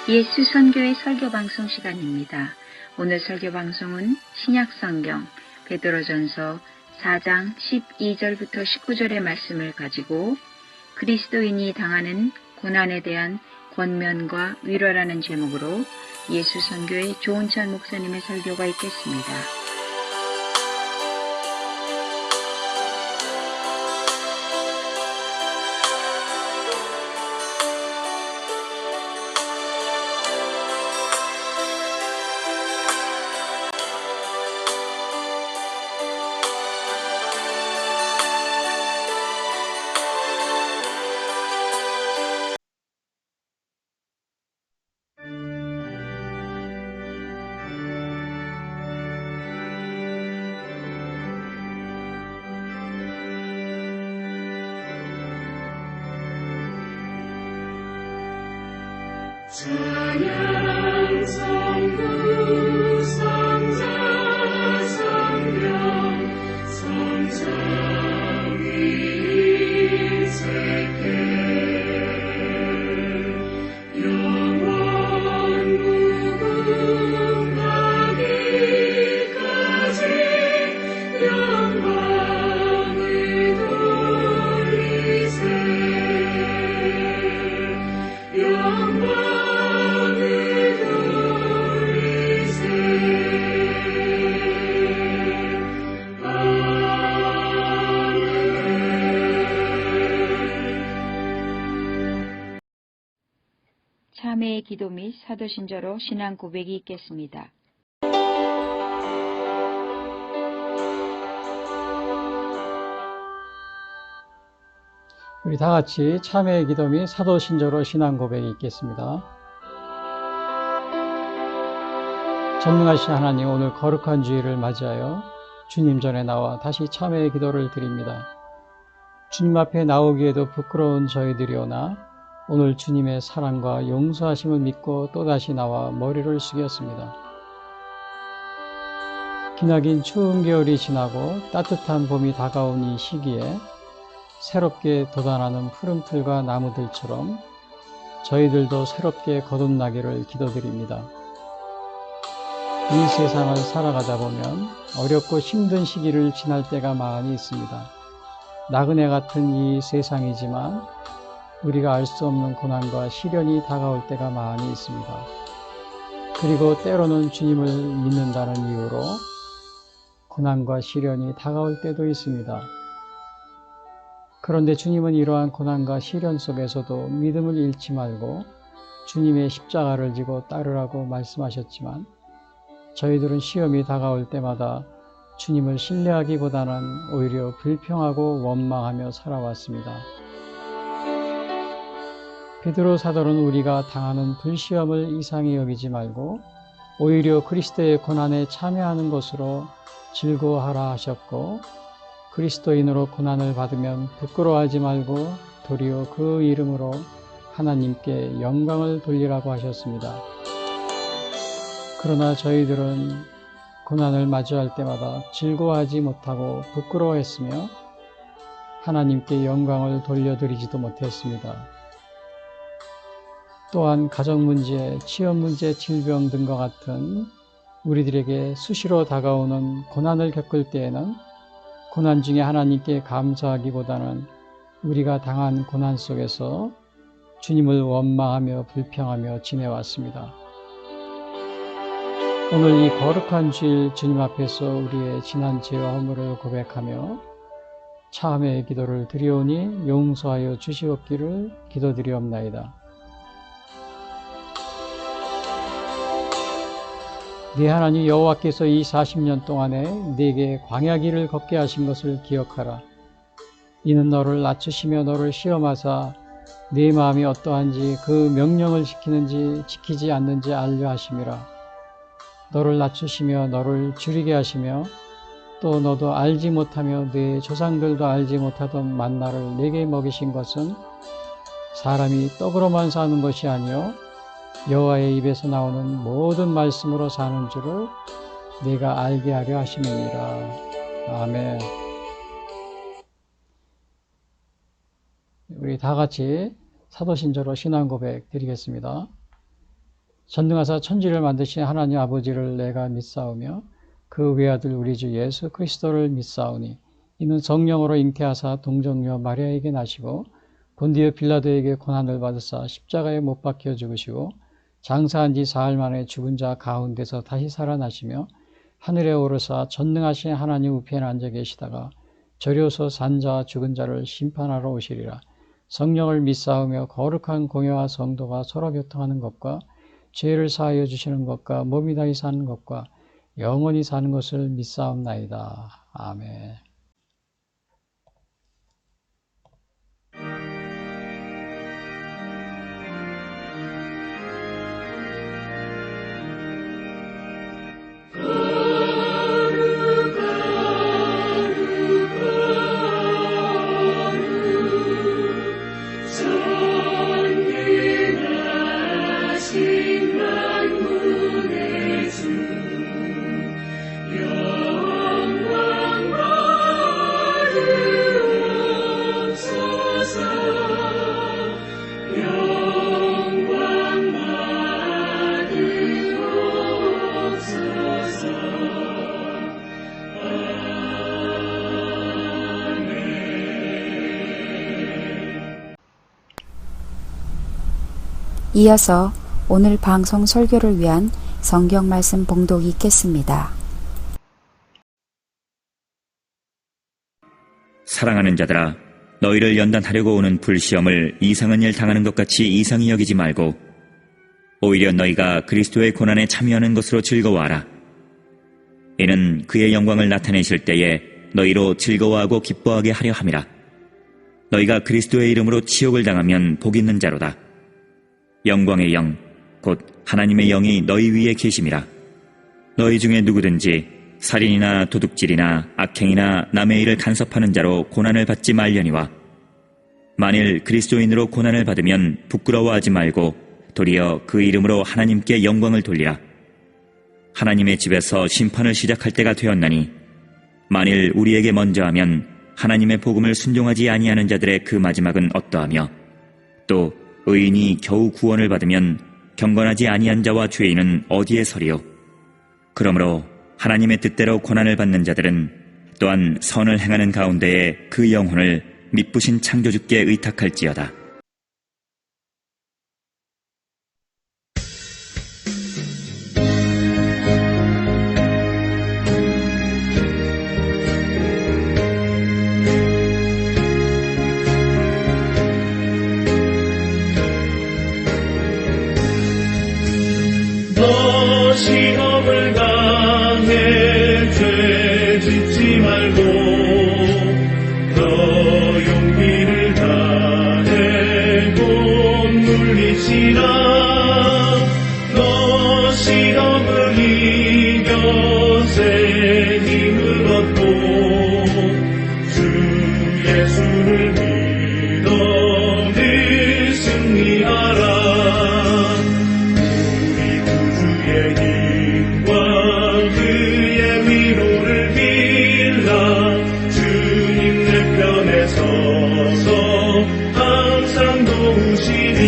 예수 선교의 설교 방송 시간입니다. 오늘 설교 방송은 신약성경 베드로전서 4장 12절부터 19절의 말씀을 가지고 그리스도인이 당하는 고난에 대한 권면과 위로라는 제목으로 예수 선교의 조은찬 목사님의 설교가 있겠습니다. 찬양 성부 성자 성령 성삼위 일체께 영원 무궁하기까지 영광을 돌리세 영광 참회의 기도 및 사도신조로 신앙 고백이 있겠습니다. 우리 다 같이 참회의 기도 및 사도신조로 신앙 고백이 있겠습니다. 전능하신 하나님, 오늘 거룩한 주일을 맞이하여 주님 전에 나와 다시 참회의 기도를 드립니다. 주님 앞에 나오기에도 부끄러운 저희들이오나 오늘 주님의 사랑과 용서하심을 믿고 또다시 나와 머리를 숙였습니다. 기나긴 추운 겨울이 지나고 따뜻한 봄이 다가온 이 시기에 새롭게 돋아나는 푸른 풀과 나무들처럼 저희들도 새롭게 거듭나기를 기도드립니다. 이 세상을 살아가다 보면 어렵고 힘든 시기를 지날 때가 많이 있습니다. 나그네 같은 이 세상이지만 우리가 알 수 없는 고난과 시련이 다가올 때가 많이 있습니다. 그리고 때로는 주님을 믿는다는 이유로 고난과 시련이 다가올 때도 있습니다. 그런데 주님은 이러한 고난과 시련 속에서도 믿음을 잃지 말고 주님의 십자가를 지고 따르라고 말씀하셨지만 저희들은 시험이 다가올 때마다 주님을 신뢰하기보다는 오히려 불평하고 원망하며 살아왔습니다. 베드로 사도는 우리가 당하는 불시험을 이상히 여기지 말고 오히려 그리스도의 고난에 참여하는 것으로 즐거워하라 하셨고, 그리스도인으로 고난을 받으면 부끄러워하지 말고 도리어 그 이름으로 하나님께 영광을 돌리라고 하셨습니다. 그러나 저희들은 고난을 마주할 때마다 즐거워하지 못하고 부끄러워했으며 하나님께 영광을 돌려드리지도 못했습니다. 또한 가정 문제, 취업 문제, 질병 등과 같은 우리들에게 수시로 다가오는 고난을 겪을 때에는 고난 중에 하나님께 감사하기보다는 우리가 당한 고난 속에서 주님을 원망하며 불평하며 지내왔습니다. 오늘 이 거룩한 주일 주님 앞에서 우리의 지난 죄와 허물을 고백하며 참회의 기도를 드리오니 용서하여 주시옵기를 기도드리옵나이다. 네 하나님 여호와께서 이 40년 동안에 네게 광야길을 걷게 하신 것을 기억하라. 이는 너를 낮추시며 너를 시험하사 네 마음이 어떠한지 그 명령을 지키는지 지키지 않는지 알려 하심이라. 너를 낮추시며 너를 줄이게 하시며 또 너도 알지 못하며 네 조상들도 알지 못하던 만나를 네게 먹이신 것은 사람이 떡으로만 사는 것이 아니요 여호와의 입에서 나오는 모든 말씀으로 사는 줄을 네가 알게 하려 하심이니라. 아멘. 우리 다 같이 사도신조로 신앙 고백 드리겠습니다. 전능하사 천지를 만드신 하나님 아버지를 내가 믿사오며 그 외아들 우리 주 예수 그리스도를 믿사오니 이는 성령으로 잉태하사 동정녀 마리아에게 나시고 본디오 빌라도에게 고난을 받으사 십자가에 못 박혀 죽으시고 장사한 지 사흘 만에 죽은 자 가운데서 다시 살아나시며 하늘에 오르사 전능하신 하나님 우편에 앉아 계시다가 저려서 산 자와 죽은 자를 심판하러 오시리라. 성령을 믿사오며 거룩한 공회와 성도가 서로 교통하는 것과 죄를 사하여 주시는 것과 몸이 다시 사는 것과 영원히 사는 것을 믿사옵나이다. 아멘. 전능하신 만군의 주 영광 받으옵소서 영광 받으옵소서 이어서 오늘 방송 설교를 위한 성경 말씀 봉독이 있겠습니다. 사랑하는 자들아, 너희를 연단하려고 오는 불시험을 이상한 일 당하는 것 같이 이상히 여기지 말고 오히려 너희가 그리스도의 고난에 참여하는 것으로 즐거워하라. 이는 그의 영광을 나타내실 때에 너희로 즐거워하고 기뻐하게 하려 함이라. 너희가 그리스도의 이름으로 치욕을 당하면 복 있는 자로다. 영광의 영, 곧 하나님의 영이 너희 위에 계심이라. 너희 중에 누구든지 살인이나 도둑질이나 악행이나 남의 일을 간섭하는 자로 고난을 받지 말려니와 만일 그리스도인으로 고난을 받으면 부끄러워하지 말고 도리어 그 이름으로 하나님께 영광을 돌리라. 하나님의 집에서 심판을 시작할 때가 되었나니 만일 우리에게 먼저 하면 하나님의 복음을 순종하지 아니하는 자들의 그 마지막은 어떠하며 또 의인이 겨우 구원을 받으면 경건하지 아니한 자와 죄인은 어디에 서리요. 그러므로 하나님의 뜻대로 고난을 받는 자들은 또한 선을 행하는 가운데에 그 영혼을 미쁘신 창조주께 의탁할지어다. 너 시험을 당해 죄 짓지 말고 너 용기를 다해 곧 물리치라. 너 시험을 이겨 새 힘을 얻고 주 예수를 믿어 늘 승리하라. 그의 위로를 빌라. 주님 내 편에 서서 항상 도우시니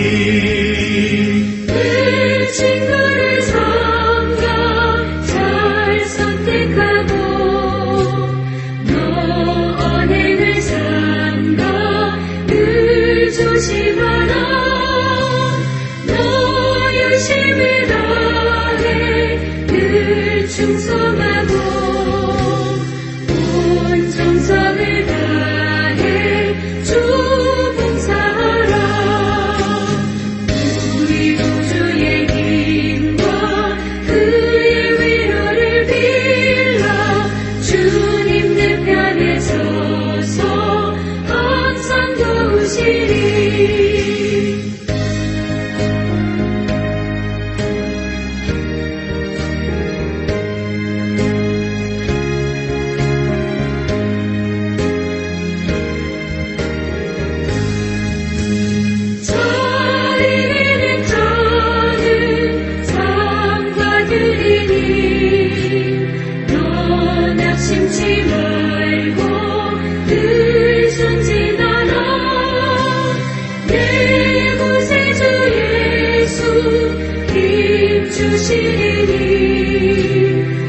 도우시리니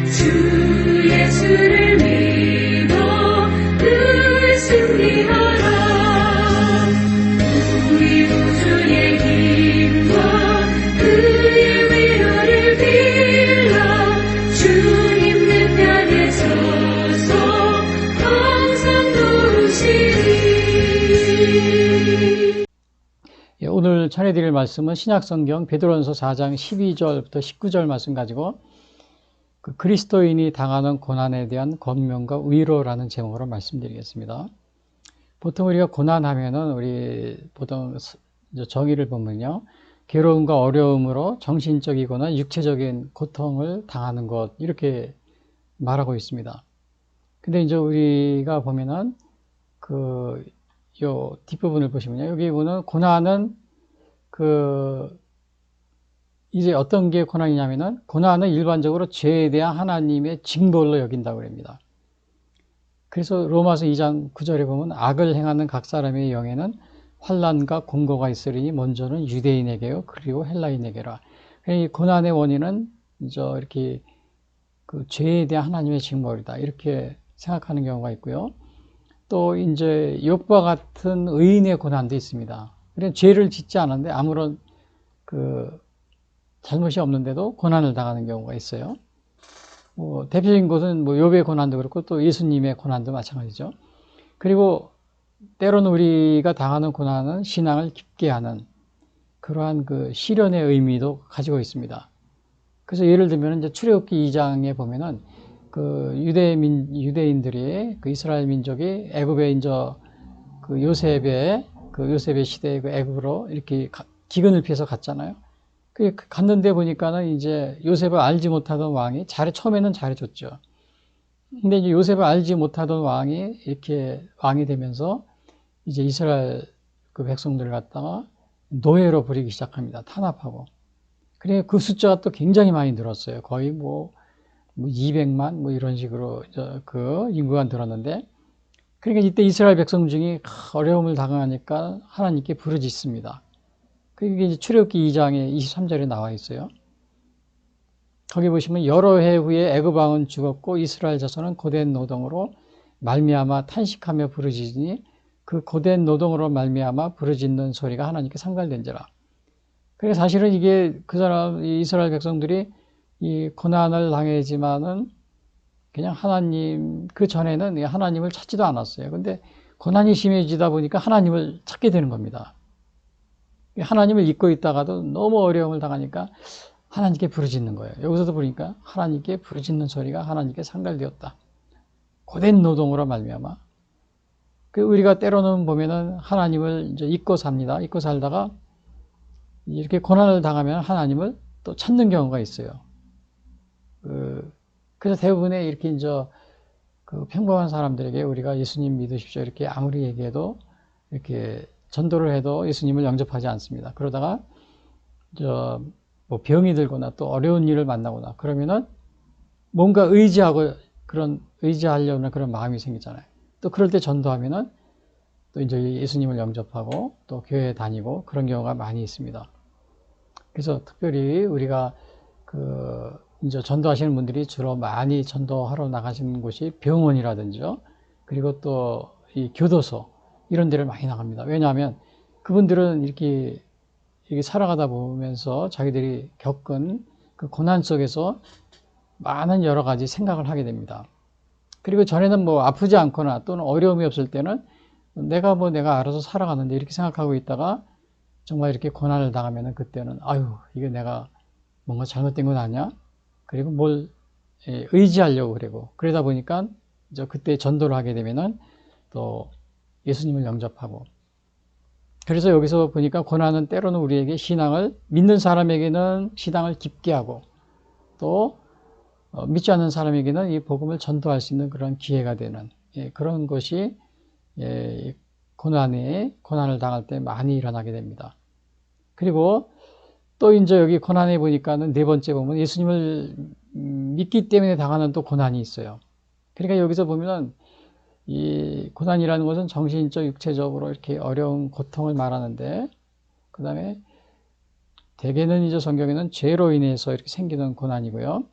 주 예수를 믿어 늘 승리하라. 우리 구주의 힘과 그의 위로를 빌라. 주님 내 편에 서서 항상 도우시리. 예, 오늘 전해드릴 말씀은 신약성경 베드로전서 4장 12절부터 19절 말씀 가지고 그 그리스도인이 당하는 고난에 대한 권면과 위로라는 제목으로 말씀드리겠습니다. 보통 우리가 고난하면은 우리 보통 정의를 보면요, 괴로움과 어려움으로 정신적이거나 육체적인 고통을 당하는 것 이렇게 말하고 있습니다. 근데 이제 우리가 보면은 요 뒷부분을 보시면요, 여기 보면 고난은 이제 어떤 게 고난이냐면은 고난은 일반적으로 죄에 대한 하나님의 징벌로 여긴다고 합니다. 그래서 로마서 2장 9절에 보면 악을 행하는 각 사람의 영에는 환난과 공고가 있으리니 먼저는 유대인에게요 그리고 헬라인에게라. 이 고난의 원인은 이제 이렇게 그 죄에 대한 하나님의 징벌이다 이렇게 생각하는 경우가 있고요. 또 이제 욥과 같은 의인의 고난도 있습니다. 그래 죄를 짓지 않았는데 아무런 잘못이 없는데도 고난을 당하는 경우가 있어요. 대표적인 것은 욥의 고난도 그렇고 또 예수님의 고난도 마찬가지죠. 그리고 때로는 우리가 당하는 고난은 신앙을 깊게 하는 그러한 그 시련의 의미도 가지고 있습니다. 그래서 예를 들면 이제 출애굽기 2장에 보면은 그 유대인들이 그 이스라엘 민족이 애굽에 이제 그 요셉의 시대에 그 애굽으로 이렇게 기근을 피해서 갔잖아요. 그 갔는데 보니까는 이제 요셉을 알지 못하던 왕이 처음에는 잘해줬죠. 근데 이제 요셉을 알지 못하던 왕이 이렇게 왕이 되면서 이제 이스라엘 그 백성들을 갖다가 노예로 부리기 시작합니다. 탄압하고. 그래 그 숫자가 또 굉장히 많이 늘었어요. 거의 200만 이런 식으로 그 인구가 늘었는데, 그러니까 이때 이스라엘 백성 중에 어려움을 당하니까 하나님께 부르짖습니다. 그게 이제 출애굽기 2장에 23절에 나와 있어요. 거기 보시면 여러 해 후에 애굽 왕은 죽었고 이스라엘 자손은 고된 노동으로 말미암아 탄식하며 부르짖으니 그 고된 노동으로 말미암아 부르짖는 소리가 하나님께 상달된지라. 그래서 사실은 이게 이스라엘 백성들이 이 고난을 당하지만은 그냥 하나님, 그 전에는 하나님을 찾지도 않았어요. 근데 고난이 심해지다 보니까 하나님을 찾게 되는 겁니다. 하나님을 잊고 있다가도 너무 어려움을 당하니까 하나님께 부르짖는 거예요. 여기서도 보니까 하나님께 부르짖는 소리가 하나님께 상달되었다. 고된 노동으로 말미암아. 우리가 때로는 보면은 하나님을 이제 잊고 삽니다. 잊고 살다가 이렇게 고난을 당하면 하나님을 또 찾는 경우가 있어요. 그래서 대부분의 이렇게 이제 그 평범한 사람들에게 우리가 예수님 믿으십시오 이렇게 아무리 얘기해도 이렇게 전도를 해도 예수님을 영접하지 않습니다. 그러다가 병이 들거나 또 어려운 일을 만나거나 그러면은 뭔가 의지하려는 그런 마음이 생기잖아요. 또 그럴 때 전도하면은 또 이제 예수님을 영접하고 또 교회에 다니고 그런 경우가 많이 있습니다. 그래서 특별히 우리가 이제 전도하시는 분들이 주로 많이 전도하러 나가시는 곳이 병원이라든지요. 그리고 또 이 교도소 이런 데를 많이 나갑니다. 왜냐하면 그분들은 이렇게 살아가다 보면서 자기들이 겪은 그 고난 속에서 많은 여러 가지 생각을 하게 됩니다. 그리고 전에는 아프지 않거나 또는 어려움이 없을 때는 내가 알아서 살아가는데 이렇게 생각하고 있다가 정말 이렇게 고난을 당하면은 그때는 이게 내가 뭔가 잘못된 건 아니야? 그리고 뭘 의지하려고 그러다 보니까 이제 그때 전도를 하게 되면은 또 예수님을 영접하고. 그래서 여기서 보니까 고난은 때로는 우리에게 믿는 사람에게는 신앙을 깊게 하고 또 믿지 않는 사람에게는 이 복음을 전도할 수 있는 그런 기회가 되는 그런 것이 고난을 당할 때 많이 일어나게 됩니다. 그리고 또 이제 여기 고난에 보니까는 네 번째 보면 예수님을 믿기 때문에 당하는 또 고난이 있어요. 그러니까 여기서 보면은 이 고난이라는 것은 정신적, 육체적으로 이렇게 어려운 고통을 말하는데, 그 다음에 대개는 이제 성경에는 죄로 인해서 이렇게 생기는 고난이고요.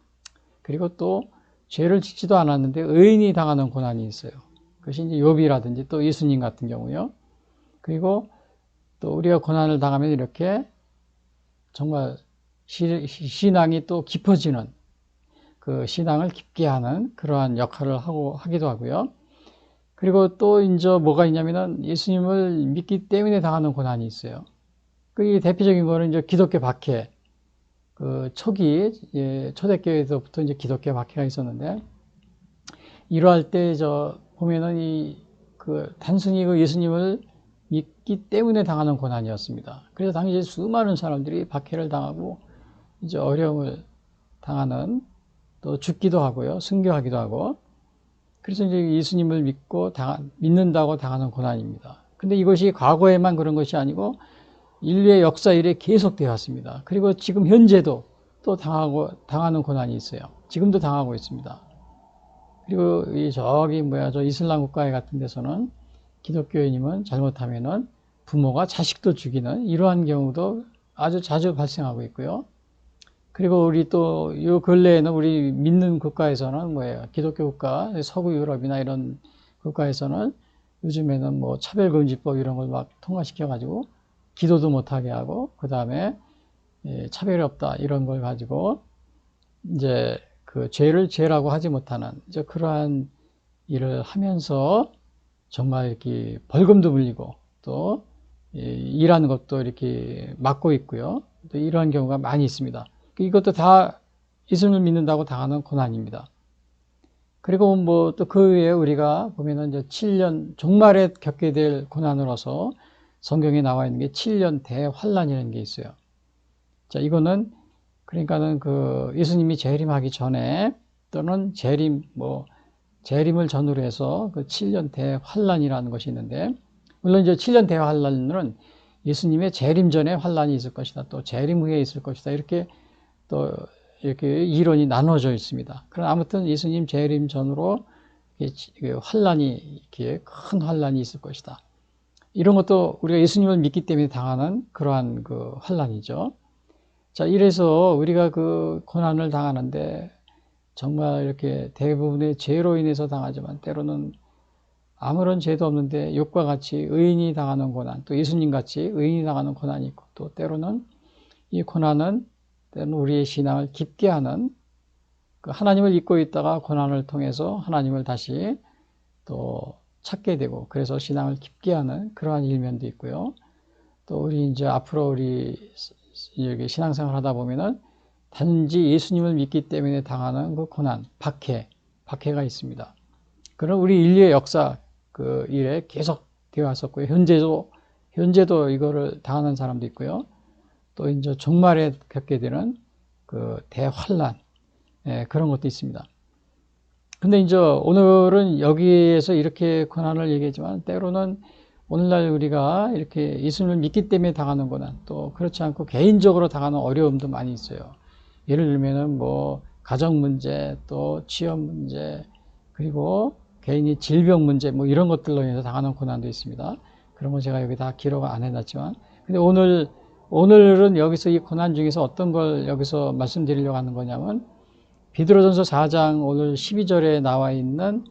그리고 또 죄를 짓지도 않았는데 의인이 당하는 고난이 있어요. 그것이 이제 욥이라든지 또 예수님 같은 경우요. 그리고 또 우리가 고난을 당하면 이렇게 정말 신앙이 또 깊어지는, 그 신앙을 깊게 하는 그러한 역할을 하기도 하고요. 그리고 또 이제 뭐가 있냐면은 예수님을 믿기 때문에 당하는 고난이 있어요. 그 대표적인 거는 이제 기독교 박해. 그 초기, 초대교회에서부터 이제 기독교 박해가 있었는데, 이러할 때 보면은 단순히 그 예수님을 믿기 때문에 당하는 고난이었습니다. 그래서 당시에 수많은 사람들이 박해를 당하고 이제 어려움을 당하는, 또 죽기도 하고요, 순교하기도 하고, 그래서 이제 예수님을 믿는다고 당하는 고난입니다. 근데 이것이 과거에만 그런 것이 아니고 인류의 역사 이래 계속되어 왔습니다. 그리고 지금 현재도 또 당하는 고난이 있어요. 지금도 당하고 있습니다. 그리고 저 이슬람 국가 같은 데서는 기독교인이면 잘못하면은 부모가 자식도 죽이는 이러한 경우도 아주 자주 발생하고 있고요. 그리고 우리 또 요 근래에는 우리 믿는 국가에서는 기독교 국가, 서구 유럽이나 이런 국가에서는 요즘에는 차별금지법 이런 걸 막 통과시켜가지고 기도도 못하게 하고, 그 다음에 차별이 없다 이런 걸 가지고 이제 그 죄를 죄라고 하지 못하는 이제 그러한 일을 하면서 정말 이렇게 벌금도 물리고 또 일하는 것도 이렇게 막고 있고요. 또 이러한 경우가 많이 있습니다. 이것도 다 예수님을 믿는다고 당하는 고난입니다. 그리고 또 그 외에 우리가 보면은 이제 7년 종말에 겪게 될 고난으로서 성경에 나와 있는 게 7년 대환란이라는 게 있어요. 자, 이거는 그러니까는 그 예수님이 재림하기 전에 또는 재림을 전후로 해서 그 7년 대환란이라는 것이 있는데, 물론 이제 7년 대환란은 예수님의 재림 전에 환란이 있을 것이다, 또 재림 후에 있을 것이다, 이렇게 또 이렇게 이론이 나눠져 있습니다. 그러나 아무튼 예수님 재림 전으로 환란이, 이렇게 큰 환란이 있을 것이다. 이런 것도 우리가 예수님을 믿기 때문에 당하는 그러한 그 환란이죠. 자, 이래서 우리가 그 고난을 당하는데 정말 이렇게 대부분의 죄로 인해서 당하지만 때로는 아무런 죄도 없는데 욥과 같이 의인이 당하는 고난, 또 예수님 같이 의인이 당하는 고난이 있고, 또 때로는 이 고난은 때로는 우리의 신앙을 깊게 하는, 그 하나님을 잊고 있다가 고난을 통해서 하나님을 다시 또 찾게 되고, 그래서 신앙을 깊게 하는 그러한 일면도 있고요. 또 우리 이제 앞으로 우리 여기 신앙생활 하다 보면은 단지 예수님을 믿기 때문에 당하는 그 고난, 박해가 있습니다. 그런 우리 인류의 역사 그 일에 계속 되어 왔었고요. 현재도 이거를 당하는 사람도 있고요. 또 이제 종말에 겪게 되는 그 대환란, 그런 것도 있습니다. 근데 이제 오늘은 여기에서 이렇게 고난을 얘기하지만 때로는 오늘날 우리가 이렇게 예수님을 믿기 때문에 당하는 고난, 또 그렇지 않고 개인적으로 당하는 어려움도 많이 있어요. 예를 들면은 가정 문제, 또 취업 문제, 그리고 개인이 질병 문제, 이런 것들로 인해서 당하는 고난도 있습니다. 그런 거 제가 여기 다 기록 안 해놨지만, 근데 오늘은 여기서 이 고난 중에서 어떤 걸 여기서 말씀드리려고 하는 거냐면, 베드로전서 4장 오늘 12절에 나와 있는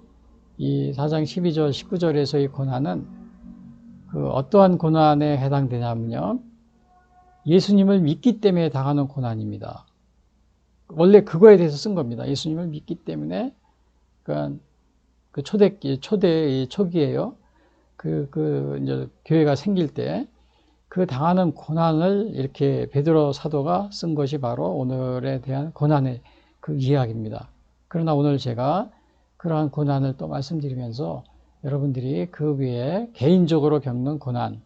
이 4장 12절, 19절에서 이 고난은 그 어떠한 고난에 해당되냐면요, 예수님을 믿기 때문에 당하는 고난입니다. 원래 그거에 대해서 쓴 겁니다. 예수님을 믿기 때문에, 그러니까 그 초기에요. 이제 교회가 생길 때 그 당하는 고난을 이렇게 베드로 사도가 쓴 것이 바로 오늘에 대한 고난의 그 이야기입니다. 그러나 오늘 제가 그러한 고난을 또 말씀드리면서 여러분들이 그 위에 개인적으로 겪는 고난,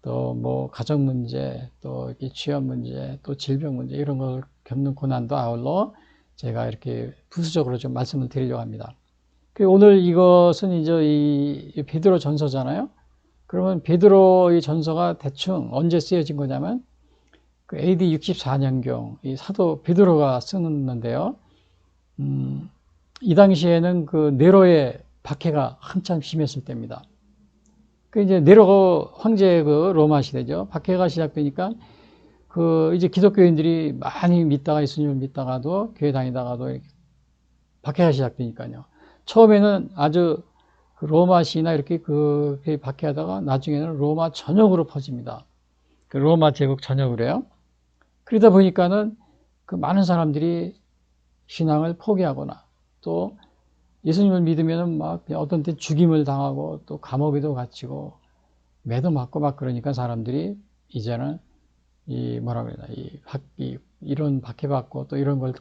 또 가정 문제, 또 취업 문제, 또 질병 문제, 이런 걸 겪는 고난도 아울러 제가 이렇게 부수적으로 좀 말씀을 드리려고 합니다. 오늘 이것은 이제 이 베드로 전서잖아요. 그러면 베드로의 전서가 대충 언제 쓰여진 거냐면 그 AD 64년경 이 사도 베드로가 쓰는데요. 이 당시에는 그 네로의 박해가 한참 심했을 때입니다. 그 이제 네로 황제 그 로마 시대죠. 박해가 시작되니까 이제 기독교인들이 많이 믿다가 예수님을 믿다가도 교회 다니다가도 이렇게 박해가 시작되니까요. 처음에는 아주 로마시나 이렇게 박해하다가 나중에는 로마 전역으로 퍼집니다. 로마 제국 전역으로 해요. 그러다 보니까는 많은 사람들이 신앙을 포기하거나 또 예수님을 믿으면은 막 어떤 때 죽임을 당하고 또 감옥에도 갇히고 매도 맞고 막 그러니까 사람들이 이제는 이런 박해받고 또 이런 걸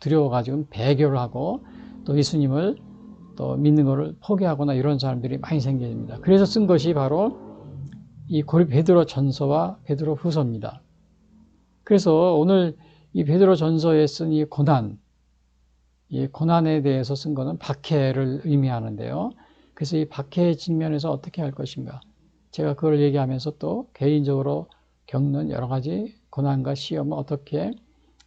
두려워가지고 배교를 하고 또 예수님을 또 믿는 것을 포기하거나 이런 사람들이 많이 생깁니다. 그래서 쓴 것이 바로 이 베드로 전서와 베드로 후서입니다. 그래서 오늘 이 베드로 전서에 쓴 이 고난에 대해서 쓴 것은 박해를 의미하는데요. 그래서 이 박해의 측면에서 어떻게 할 것인가. 제가 그걸 얘기하면서 또 개인적으로 겪는 여러 가지 고난과 시험을 어떻게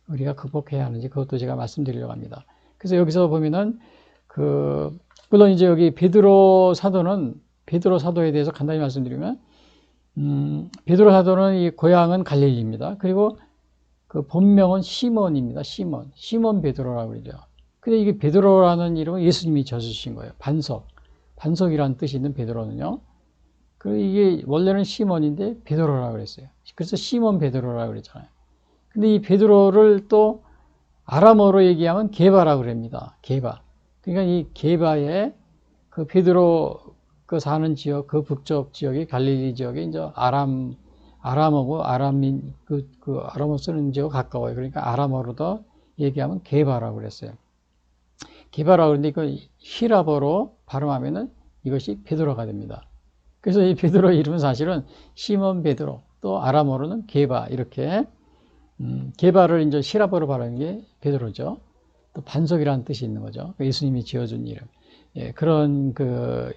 우리가 극복해야 하는지 그것도 제가 말씀드리려고 합니다. 그래서 여기서 보면은 물론 이제 여기 베드로 사도에 대해서 간단히 말씀드리면, 베드로 사도는 이 고향은 갈릴리입니다. 그리고 본명은 시몬입니다. 시몬 베드로라고 그러죠. 근데 이게 베드로라는 이름은 예수님이 지어주신 거예요. 반석이라는 뜻이 있는 베드로는요. 이게 원래는 시몬인데 베드로라고 그랬어요. 그래서 시몬 베드로라고 그랬잖아요. 근데 이 베드로를 또 아람어로 얘기하면 게바라고 그럽니다. 게바. 그러니까 이 게바에 베드로 사는 지역, 북쪽 지역이 갈릴리 지역에 이제 아람어고 아람어 쓰는 지역 가까워요. 그러니까 아람어로도 얘기하면 게바라고 그랬어요. 게바라고 그러는데 이거 히라버로 발음하면은 이것이 베드로가 됩니다. 그래서 이 베드로 이름은 사실은 시몬 베드로, 또 아람어로는 게바, 이렇게, 게바를 이제 히라버로 발음한 게 베드로죠. 또 반석이라는 뜻이 있는 거죠. 예수님이 지어준 이름. 예, 그런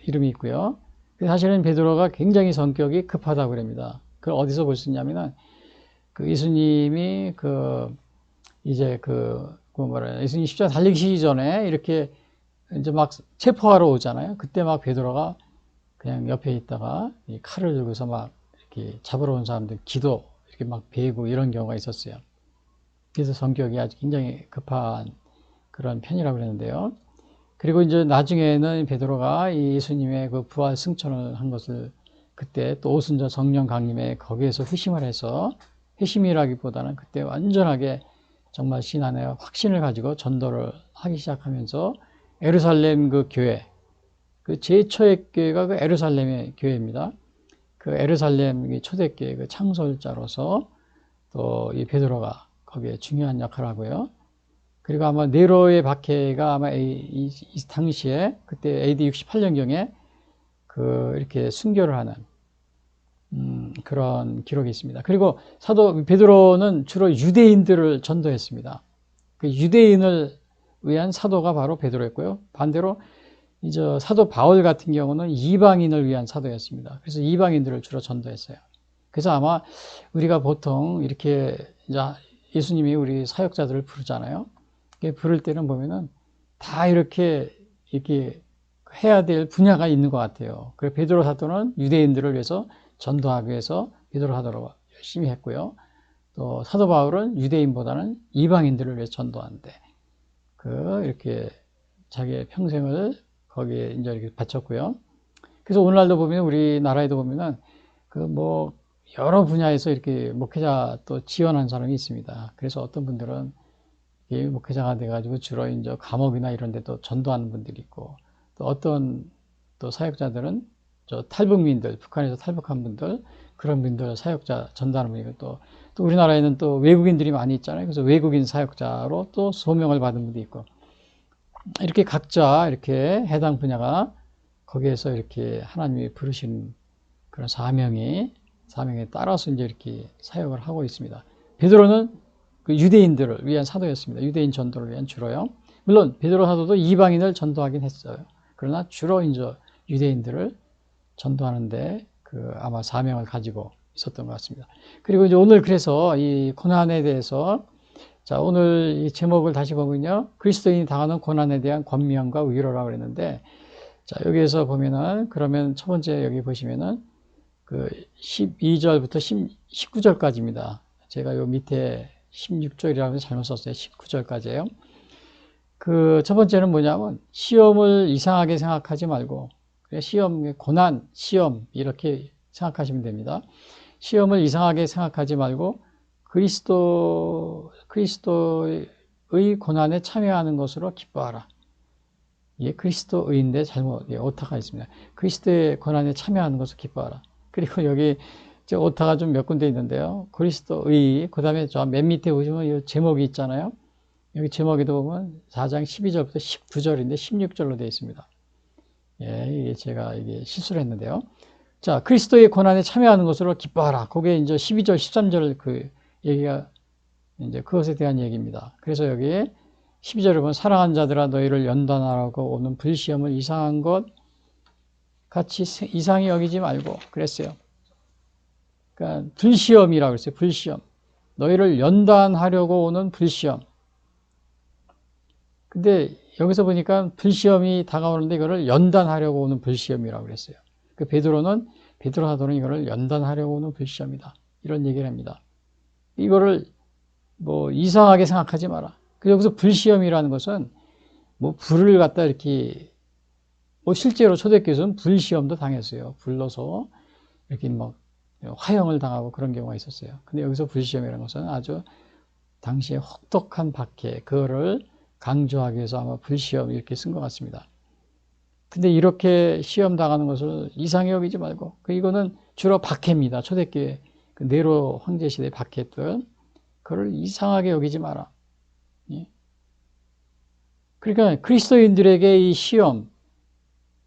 이름이 있고요. 사실은 베드로가 굉장히 성격이 급하다고 그럽니다. 그걸 어디서 볼 수 있냐면은, 예수님이 예수님 십자가 달리기 전에 이렇게 이제 막 체포하러 오잖아요. 그때 막 베드로가 그냥 옆에 있다가 이 칼을 들고서 막 이렇게 잡으러 온 사람들 이렇게 막 베고 이런 경우가 있었어요. 그래서 성격이 아주 굉장히 급한 그런 편이라고 그랬는데요. 그리고 이제 나중에는 베드로가 이 예수님의 부활 승천을 한 것을 그때 또 오순절 성령 강림에 거기에서 회심을 해서, 회심이라기보다는 그때 완전하게 정말 신 안에 확신을 가지고 전도를 하기 시작하면서 예루살렘 교회, 제초의 교회가 예루살렘의 교회입니다. 예루살렘 초대교회 창설자로서 또 이 베드로가 거기에 중요한 역할을 하고요. 그리고 아마 네로의 박해가 아마 이 당시에 그때 AD 68년경에 이렇게 순교를 하는 그런 기록이 있습니다. 그리고 사도 베드로는 주로 유대인들을 전도했습니다. 유대인을 위한 사도가 바로 베드로였고요. 반대로 이제 사도 바울 같은 경우는 이방인을 위한 사도였습니다. 그래서 이방인들을 주로 전도했어요. 그래서 아마 우리가 보통 이렇게 이제 예수님이 우리 사역자들을 부르잖아요. 부를 때는 보면은 다 이렇게 해야 될 분야가 있는 것 같아요. 그래서 베드로 사도는 유대인들을 위해서 전도하기 위해서 베드로 사도로 열심히 했고요. 또 사도 바울은 유대인보다는 이방인들을 위해서 전도하는데 이렇게 자기의 평생을 거기에 이제 이렇게 바쳤고요. 그래서 오늘날도 보면 우리나라에도 보면은 여러 분야에서 이렇게 목회자 또 지원한 사람이 있습니다. 그래서 어떤 분들은 목회자가 돼가지고 주로 이제 감옥이나 이런 데도 전도하는 분들이 있고, 또 어떤 또 사역자들은 탈북민들, 북한에서 탈북한 분들, 그런 분들 사역자 전도하는 분이고, 또 우리나라에는 또 외국인들이 많이 있잖아요. 그래서 외국인 사역자로 또 소명을 받은 분도 있고, 이렇게 각자 이렇게 해당 분야가 거기에서 이렇게 하나님이 부르신 그런 사명에 따라서 이제 이렇게 사역을 하고 있습니다. 베드로는 유대인들을 위한 사도였습니다. 유대인 전도를 위한 주로요. 물론 베드로 사도도 이방인을 전도하긴 했어요. 그러나 주로 이제 유대인들을 전도하는데 아마 사명을 가지고 있었던 것 같습니다. 그리고 이제 오늘 그래서 이 고난에 대해서, 자, 오늘 이 제목을 다시 보면요, 그리스도인이 당하는 고난에 대한 권면과 위로라고 그랬는데, 자, 여기에서 보면은, 그러면 첫 번째 여기 보시면은 12절부터 19절까지입니다. 제가 요 밑에 16절이라고 잘못 썼어요. 19절까지예요. 그 첫 번째는 뭐냐면 시험을 이상하게 생각하지 말고 시험, 고난, 시험 이렇게 생각하시면 됩니다. 시험을 이상하게 생각하지 말고 그리스도의 고난에 참여하는 것으로 기뻐하라. 예, 그리스도의인데 잘못, 예, 오타가 있습니다. 그리스도의 고난에 참여하는 것을 기뻐하라. 그리고 여기 오타가 좀 몇 군데 있는데요. 그리스도의, 그 다음에 저 맨 밑에 보시면 이 제목이 있잖아요. 여기 제목에도 보면 4장 12절부터 19절인데 16절로 되어 있습니다. 예, 이게 제가 이게 실수를 했는데요. 자, 그리스도의 고난에 참여하는 것으로 기뻐하라. 그게 이제 12절, 13절 그 얘기가 이제 그것에 대한 얘기입니다. 그래서 여기에 12절에 보면 사랑하는 자들아 너희를 연단하라고 오는 불시험을 이상한 것 같이 이상히 여기지 말고 그랬어요. 그러니까 불시험이라고 그랬어요. 불시험. 너희를 연단하려고 오는 불시험. 근데 여기서 보니까 불시험이 다가오는데 이거를 연단하려고 오는 불시험이라고 그랬어요. 그 베드로 사도는 이거를 연단하려고 오는 불시험이다. 이런 얘기를 합니다. 이거를 뭐 이상하게 생각하지 마라. 여기서 불시험이라는 것은 뭐 불을 갖다 이렇게 뭐 실제로 초대교회에서는 불시험도 당했어요. 불러서 이렇게 막 화형을 당하고 그런 경우가 있었어요. 근데 여기서 불시험이라는 것은 아주 당시에 혹독한 박해, 그거를 강조하기 위해서 아마 불시험 이렇게 쓴 것 같습니다. 근데 이렇게 시험 당하는 것을 이상히 여기지 말고, 이거는 주로 박해입니다. 초대교회 그 네로 황제 시대에 박해했던 그걸 이상하게 여기지 마라. 예? 그러니까 그리스도인들에게 이 시험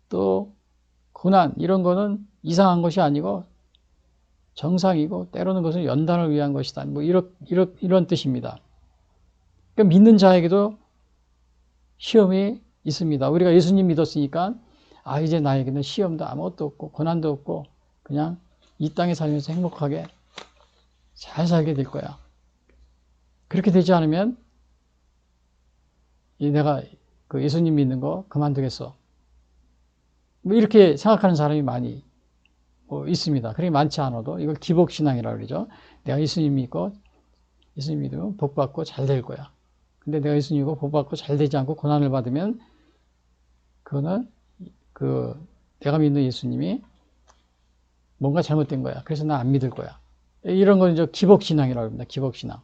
또 고난 이런 거는 이상한 것이 아니고 정상이고 때로는 그것은 연단을 위한 것이다. 뭐 이런 뜻입니다. 그러니까 믿는 자에게도 시험이 있습니다. 우리가 예수님 믿었으니까 이제 나에게는 시험도 아무것도 없고 고난도 없고 그냥 이 땅에 살면서 행복하게 잘 살게 될 거야. 그렇게 되지 않으면 내가 그 예수님 믿는 거 그만두겠어. 뭐 이렇게 생각하는 사람이 많이 있습니다. 그렇게 많지 않아도 이걸 기복신앙이라고 그러죠. 내가 예수님 믿고 예수님 믿으면 복 받고 잘 될 거야. 근데 내가 예수님 믿고 복 받고 잘 되지 않고 고난을 받으면 그거는 내가 믿는 예수님이 뭔가 잘못된 거야. 그래서 나 안 믿을 거야. 이런 건 이제 기복신앙이라고 합니다. 기복신앙.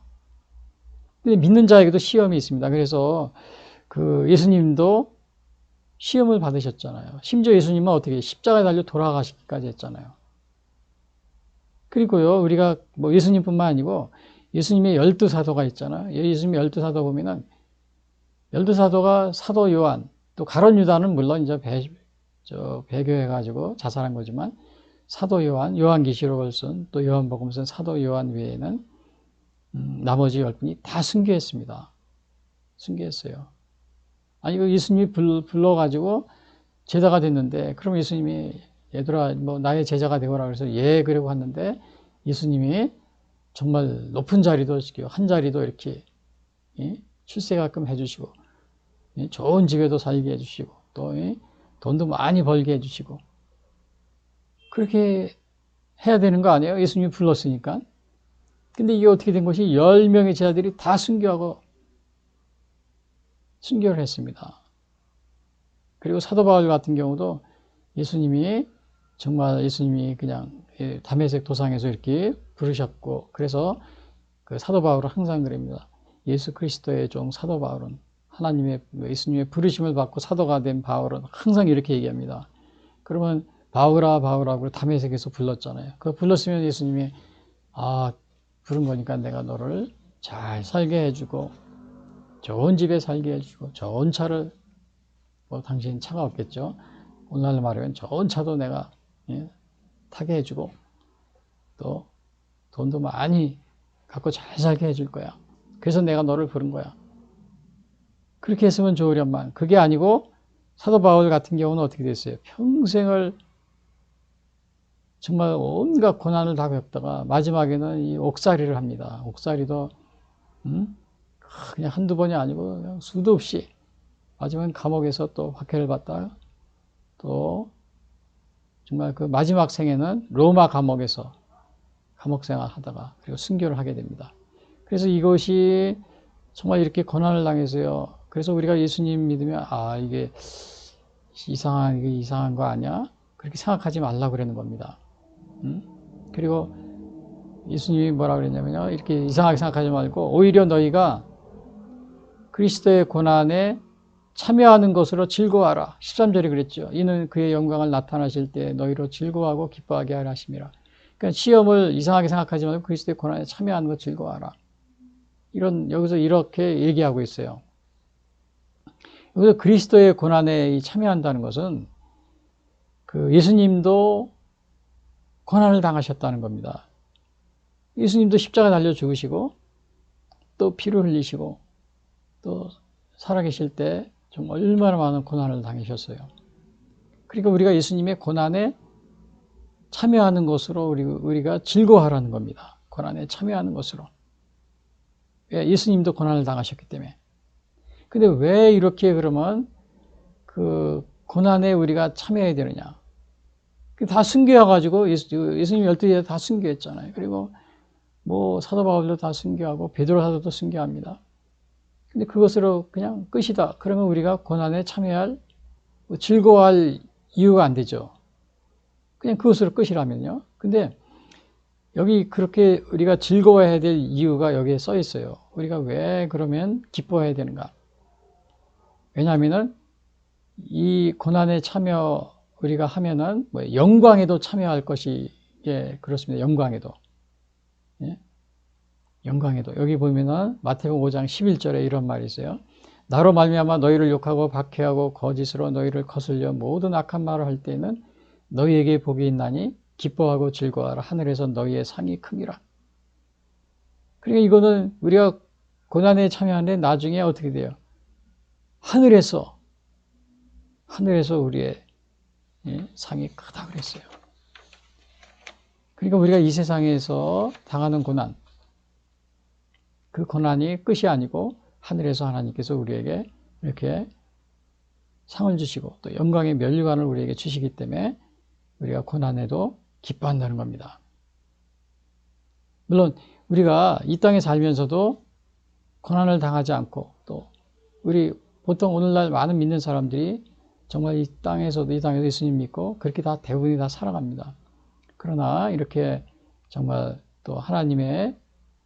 근데 믿는 자에게도 시험이 있습니다. 그래서 예수님도 시험을 받으셨잖아요. 심지어 예수님은 어떻게 십자가에 달려 돌아가시기까지 했잖아요. 그리고요, 우리가 뭐 예수님뿐만 아니고 예수님의 12사도가 있잖아요. 예수님의 12사도 보면은 12사도가 사도 요한, 또 가룟 유다는 물론 이제 배교해가지고 자살한 거지만 사도 요한, 요한계시록을 쓴 또 요한복음을 쓴 사도 요한 외에는 나머지 10분이 다 순교했습니다. 순교했어요. 아니, 예수님이 불러가지고 제자가 됐는데, 그럼 예수님이 얘들아, 뭐, 나의 제자가 되거라 그래서 그러고 왔는데, 예수님이 정말 높은 자리도 시키고, 한 자리도 이렇게, 출세가끔 해주시고, 좋은 집에도 살게 해주시고, 또, 돈도 많이 벌게 해주시고, 그렇게 해야 되는 거 아니에요? 예수님이 불렀으니까. 근데 이게 어떻게 된 것이 10명의 제자들이 다 순교를 했습니다. 그리고 사도 바울 같은 경우도 예수님이 그냥 다메섹 도상에서 이렇게 부르셨고, 그래서 그 사도 바울은 항상 그럽니다. 예수 그리스도의 종 사도 바울은 예수님의 부르심을 받고 사도가 된 바울은 항상 이렇게 얘기합니다. 그러면 바울아 바울아 다메섹에서 불렀잖아요. 그 불렀으면 예수님이 부른 거니까 내가 너를 잘 살게 해주고 좋은 집에 살게 해주고 좋은 차를, 뭐 당신 차가 없겠죠. 오늘날 말하면 좋은 차도 내가 타게 해주고 또 돈도 많이 갖고 잘 살게 해줄 거야. 그래서 내가 너를 부른 거야. 그렇게 했으면 좋으련만 그게 아니고 사도 바울 같은 경우는 어떻게 됐어요? 평생을 정말 온갖 고난을 다 겪다가 마지막에는 이 옥살이를 합니다. 옥살이도 그냥 한두 번이 아니고 그냥 수도 없이 마지막엔 감옥에서 또 박해를 받다가 또 정말 그 마지막 생에는 로마 감옥에서 감옥 생활하다가 그리고 순교를 하게 됩니다. 그래서 이것이 정말 이렇게 고난을 당해서요. 그래서 우리가 예수님 믿으면 이게 이상한 거 아니야? 그렇게 생각하지 말라고 그러는 겁니다. 그리고 예수님이 뭐라 그랬냐면요. 이렇게 이상하게 생각하지 말고 오히려 너희가 그리스도의 고난에 참여하는 것으로 즐거워하라. 13절에 그랬죠. 이는 그의 영광을 나타나실 때 너희로 즐거워하고 기뻐하게 하라 하심이라. 그러니까 시험을 이상하게 생각하지 말고 그리스도의 고난에 참여하는 것 즐거워하라. 여기서 이렇게 얘기하고 있어요. 여기서 그리스도의 고난에 참여한다는 것은 예수님도 고난을 당하셨다는 겁니다. 예수님도 십자가 달려 죽으시고 또 피를 흘리시고 또 살아계실 때 정말 얼마나 많은 고난을 당하셨어요. 그러니까 우리가 예수님의 고난에 참여하는 것으로 우리가 즐거워하라는 겁니다. 고난에 참여하는 것으로. 예수님도 고난을 당하셨기 때문에. 근데 왜 이렇게 그러면 고난에 우리가 참여해야 되느냐? 다 순교해가지고 예수님 12제자 다 순교했잖아요. 그리고 사도 바울도 다 순교하고 베드로 사도도 순교합니다. 근데 그것으로 그냥 끝이다. 그러면 우리가 고난에 참여할 즐거워할 이유가 안 되죠. 그냥 그것으로 끝이라면요. 근데 여기 그렇게 우리가 즐거워해야 될 이유가 여기에 써 있어요. 우리가 왜 그러면 기뻐해야 되는가? 왜냐하면은 이 고난에 참여 우리가 하면은 영광에도 참여할 것이 그렇습니다. 영광에도. 예? 영광에도. 여기 보면은 마태복음 5장 11절에 이런 말이 있어요. 나로 말미암아 너희를 욕하고 박해하고 거짓으로 너희를 거슬려 모든 악한 말을 할 때에는 너희에게 복이 있나니 기뻐하고 즐거워하라. 하늘에서 너희의 상이 크니라. 그러니까 이거는 우리가 고난에 참여하는데 나중에 어떻게 돼요? 하늘에서 우리의 상이 크다 그랬어요. 그러니까 우리가 이 세상에서 당하는 고난, 그 고난이 끝이 아니고 하늘에서 하나님께서 우리에게 이렇게 상을 주시고 또 영광의 면류관을 우리에게 주시기 때문에 우리가 고난에도 기뻐한다는 겁니다. 물론 우리가 이 땅에 살면서도 고난을 당하지 않고 또 우리 보통 오늘날 많은 믿는 사람들이 정말 이 땅에서도 예수님 믿고 그렇게 대부분이 다 살아갑니다. 그러나 이렇게 정말 또 하나님의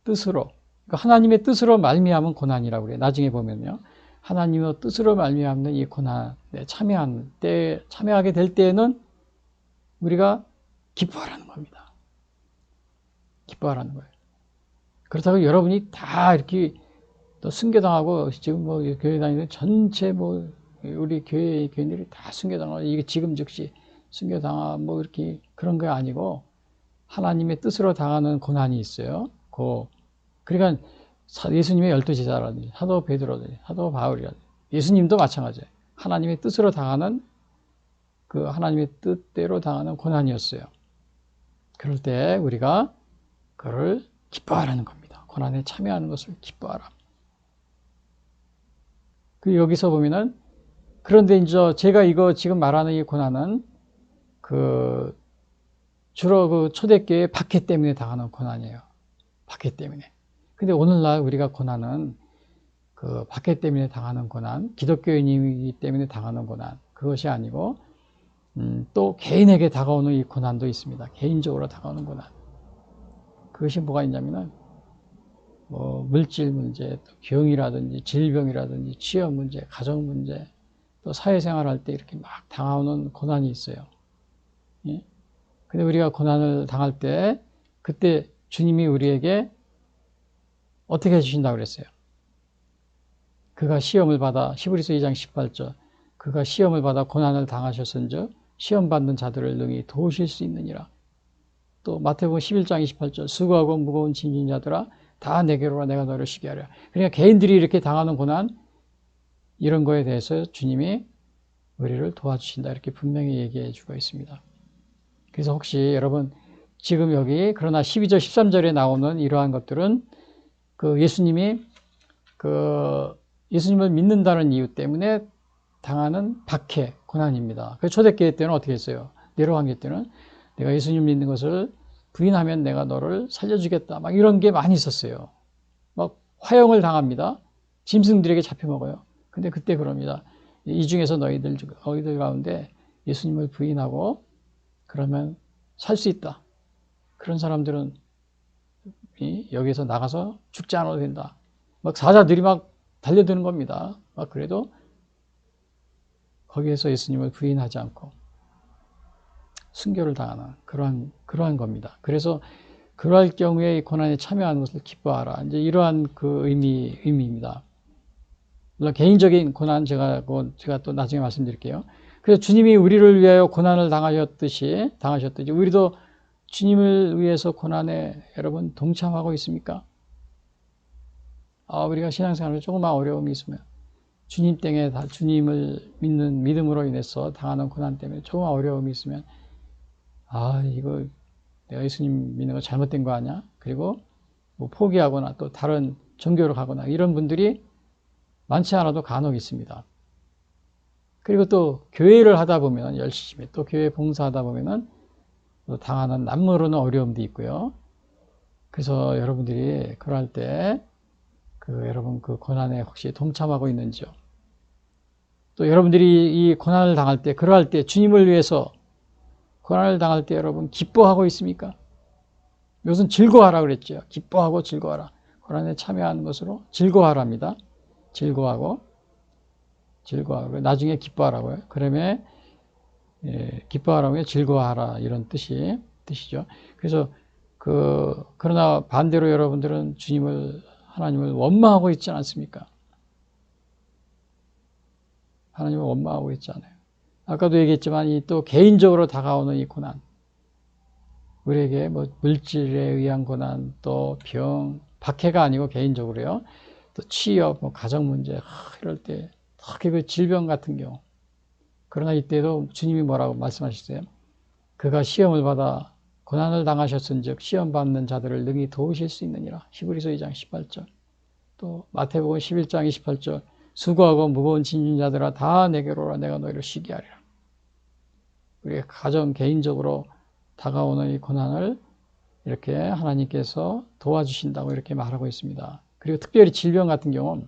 뜻으로, 하나님의 뜻으로 말미암은 고난이라고 그래요. 나중에 보면요. 하나님의 뜻으로 말미암는 이 고난에 참여하게 될 때에는 우리가 기뻐하라는 겁니다. 기뻐하라는 거예요. 그렇다고 여러분이 다 이렇게 또 순교당하고 지금 교회 다니는 전체 우리 교인들이 다 순교당하고 이게 지금 즉시 순교당하고 이렇게 그런 게 아니고 하나님의 뜻으로 당하는 고난이 있어요. 그러니까 예수님의 12제자라든지 사도 베드로라든지 사도 바울이라든지 예수님도 마찬가지예요. 하나님의 뜻으로 당하는 하나님의 뜻대로 당하는 고난이었어요. 그럴 때 우리가 그걸 기뻐하라는 겁니다. 고난에 참여하는 것을 기뻐하라. 여기서 보면은 그런데 이제 제가 이거 지금 말하는 이 고난은 주로 초대교회 박해 때문에 당하는 고난이에요. 박해 때문에. 근데 오늘날 우리가 고난은 박해 때문에 당하는 고난, 기독교인이기 때문에 당하는 고난, 그것이 아니고 또 개인에게 다가오는 이 고난도 있습니다. 개인적으로 다가오는 고난. 그것이 뭐가 있냐면은 물질 문제, 또 병이라든지 질병이라든지 취업 문제, 가정 문제, 또 사회생활 할 때 이렇게 막 당하는 고난이 있어요. 예? 근데 우리가 고난을 당할 때 그때 주님이 우리에게 어떻게 해주신다고 그랬어요? 그가 시험을 받아, 히브리서 2장 18절, 그가 시험을 받아 고난을 당하셨은즉 시험 받는 자들을 능히 도우실 수 있느니라. 또 마태복음 11장 28절, 수고하고 무거운 짐진 자들아 다 내게로 오라 내가 너를 쉬게 하리라. 그러니까 개인들이 이렇게 당하는 고난, 이런 거에 대해서 주님이 우리를 도와주신다, 이렇게 분명히 얘기해 주고 있습니다. 그래서 혹시 여러분 지금 여기 그러나 12절 13절에 나오는 이러한 것들은 예수님이 예수님을 믿는다는 이유 때문에 당하는 박해, 고난입니다. 초대교회 때는 어떻게 했어요? 네로관계 때는 내가 예수님 믿는 것을 부인하면 내가 너를 살려주겠다. 막 이런 게 많이 있었어요. 막 화형을 당합니다. 짐승들에게 잡혀먹어요. 근데 그때 그럽니다. 이 중에서 너희들 가운데 예수님을 부인하고 그러면 살 수 있다. 그런 사람들은 여기서 나가서 죽지 않아도 된다. 막 사자들이 막 달려드는 겁니다. 막 그래도 거기에서 예수님을 부인하지 않고 순교를 당하는 그러한 겁니다. 그래서 그러할 경우에 이 고난에 참여하는 것을 기뻐하라. 이제 이러한 그 의미입니다. 물론 개인적인 고난 제가 또 나중에 말씀드릴게요. 그래서 주님이 우리를 위하여 고난을 당하셨듯이 우리도 주님을 위해서 고난에 여러분 동참하고 있습니까? 우리가 신앙생활에 조금만 어려움이 있으면 주님 땡에 주님을 믿는 믿음으로 인해서 당하는 고난 때문에 조금 어려움이 있으면 이거 내가 예수님 믿는 거 잘못된 거 아니야? 그리고 뭐 포기하거나 또 다른 종교로 가거나 이런 분들이 많지 않아도 간혹 있습니다. 그리고 또 교회를 하다 보면 열심히 또 교회 봉사하다 보면은 또 당하는 남모르는 어려움도 있고요. 그래서 여러분들이 그럴 때 여러분 그 고난에 혹시 동참하고 있는지요? 또 여러분들이 이 고난을 당할 때 그러할 때 주님을 위해서 고난을 당할 때 여러분 기뻐하고 있습니까? 이것은 즐거워하라 그랬죠. 기뻐하고 즐거워하라. 고난에 참여하는 것으로 즐거워하랍니다. 즐거워하고 나중에 기뻐하라고요. 그러면 기뻐하라고 즐거워하라 이런 뜻이죠. 그래서 그러나 반대로 여러분들은 하나님을 원망하고 있지 않습니까? 하나님을 원망하고 있지 않아요. 아까도 얘기했지만 또 개인적으로 다가오는 이 고난, 우리에게 뭐 물질에 의한 고난, 또 병, 박해가 아니고 개인적으로요. 또 취업, 뭐 가정 문제, 이럴 때 특히 그 질병 같은 경우. 그러나 이때도 주님이 뭐라고 말씀하셨어요? 그가 시험을 받아 고난을 당하셨은즉 시험 받는 자들을 능히 도우실 수 있느니라. 히브리서 2장 18절. 또 마태복음 11장 28절. 수고하고 무거운 짐진 자들아 다 내게로 오라. 내가 너희를 쉬게 하리라. 우리의 가정 개인적으로 다가오는 이 고난을 이렇게 하나님께서 도와주신다고 이렇게 말하고 있습니다. 그리고 특별히 질병 같은 경우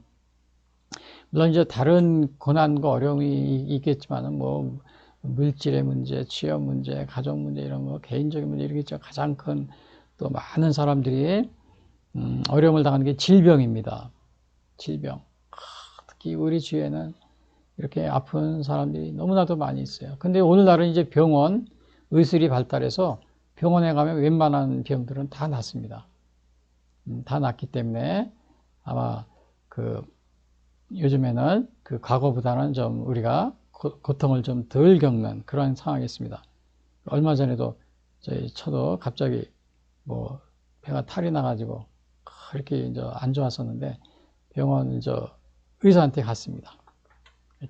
물론 이제 다른 고난과 어려움이 있겠지만은 뭐 물질의 문제, 취업 문제, 가정 문제 이런 거 개인적인 문제 이렇게 가장 큰 또 많은 사람들이 어려움을 당하는 게 질병입니다. 질병. 특히 우리 주위에는 이렇게 아픈 사람들이 너무나도 많이 있어요. 근데 오늘날은 이제 병원, 의술이 발달해서 병원에 가면 웬만한 병들은 다 낫습니다. 다 낫기 때문에 아마 요즘에는 과거보다는 좀 우리가 고통을 좀 덜 겪는 그런 상황이 있습니다. 얼마 전에도 저도 갑자기 뭐 배가 탈이 나가지고 그렇게 이제 안 좋았었는데 병원 의사한테 갔습니다.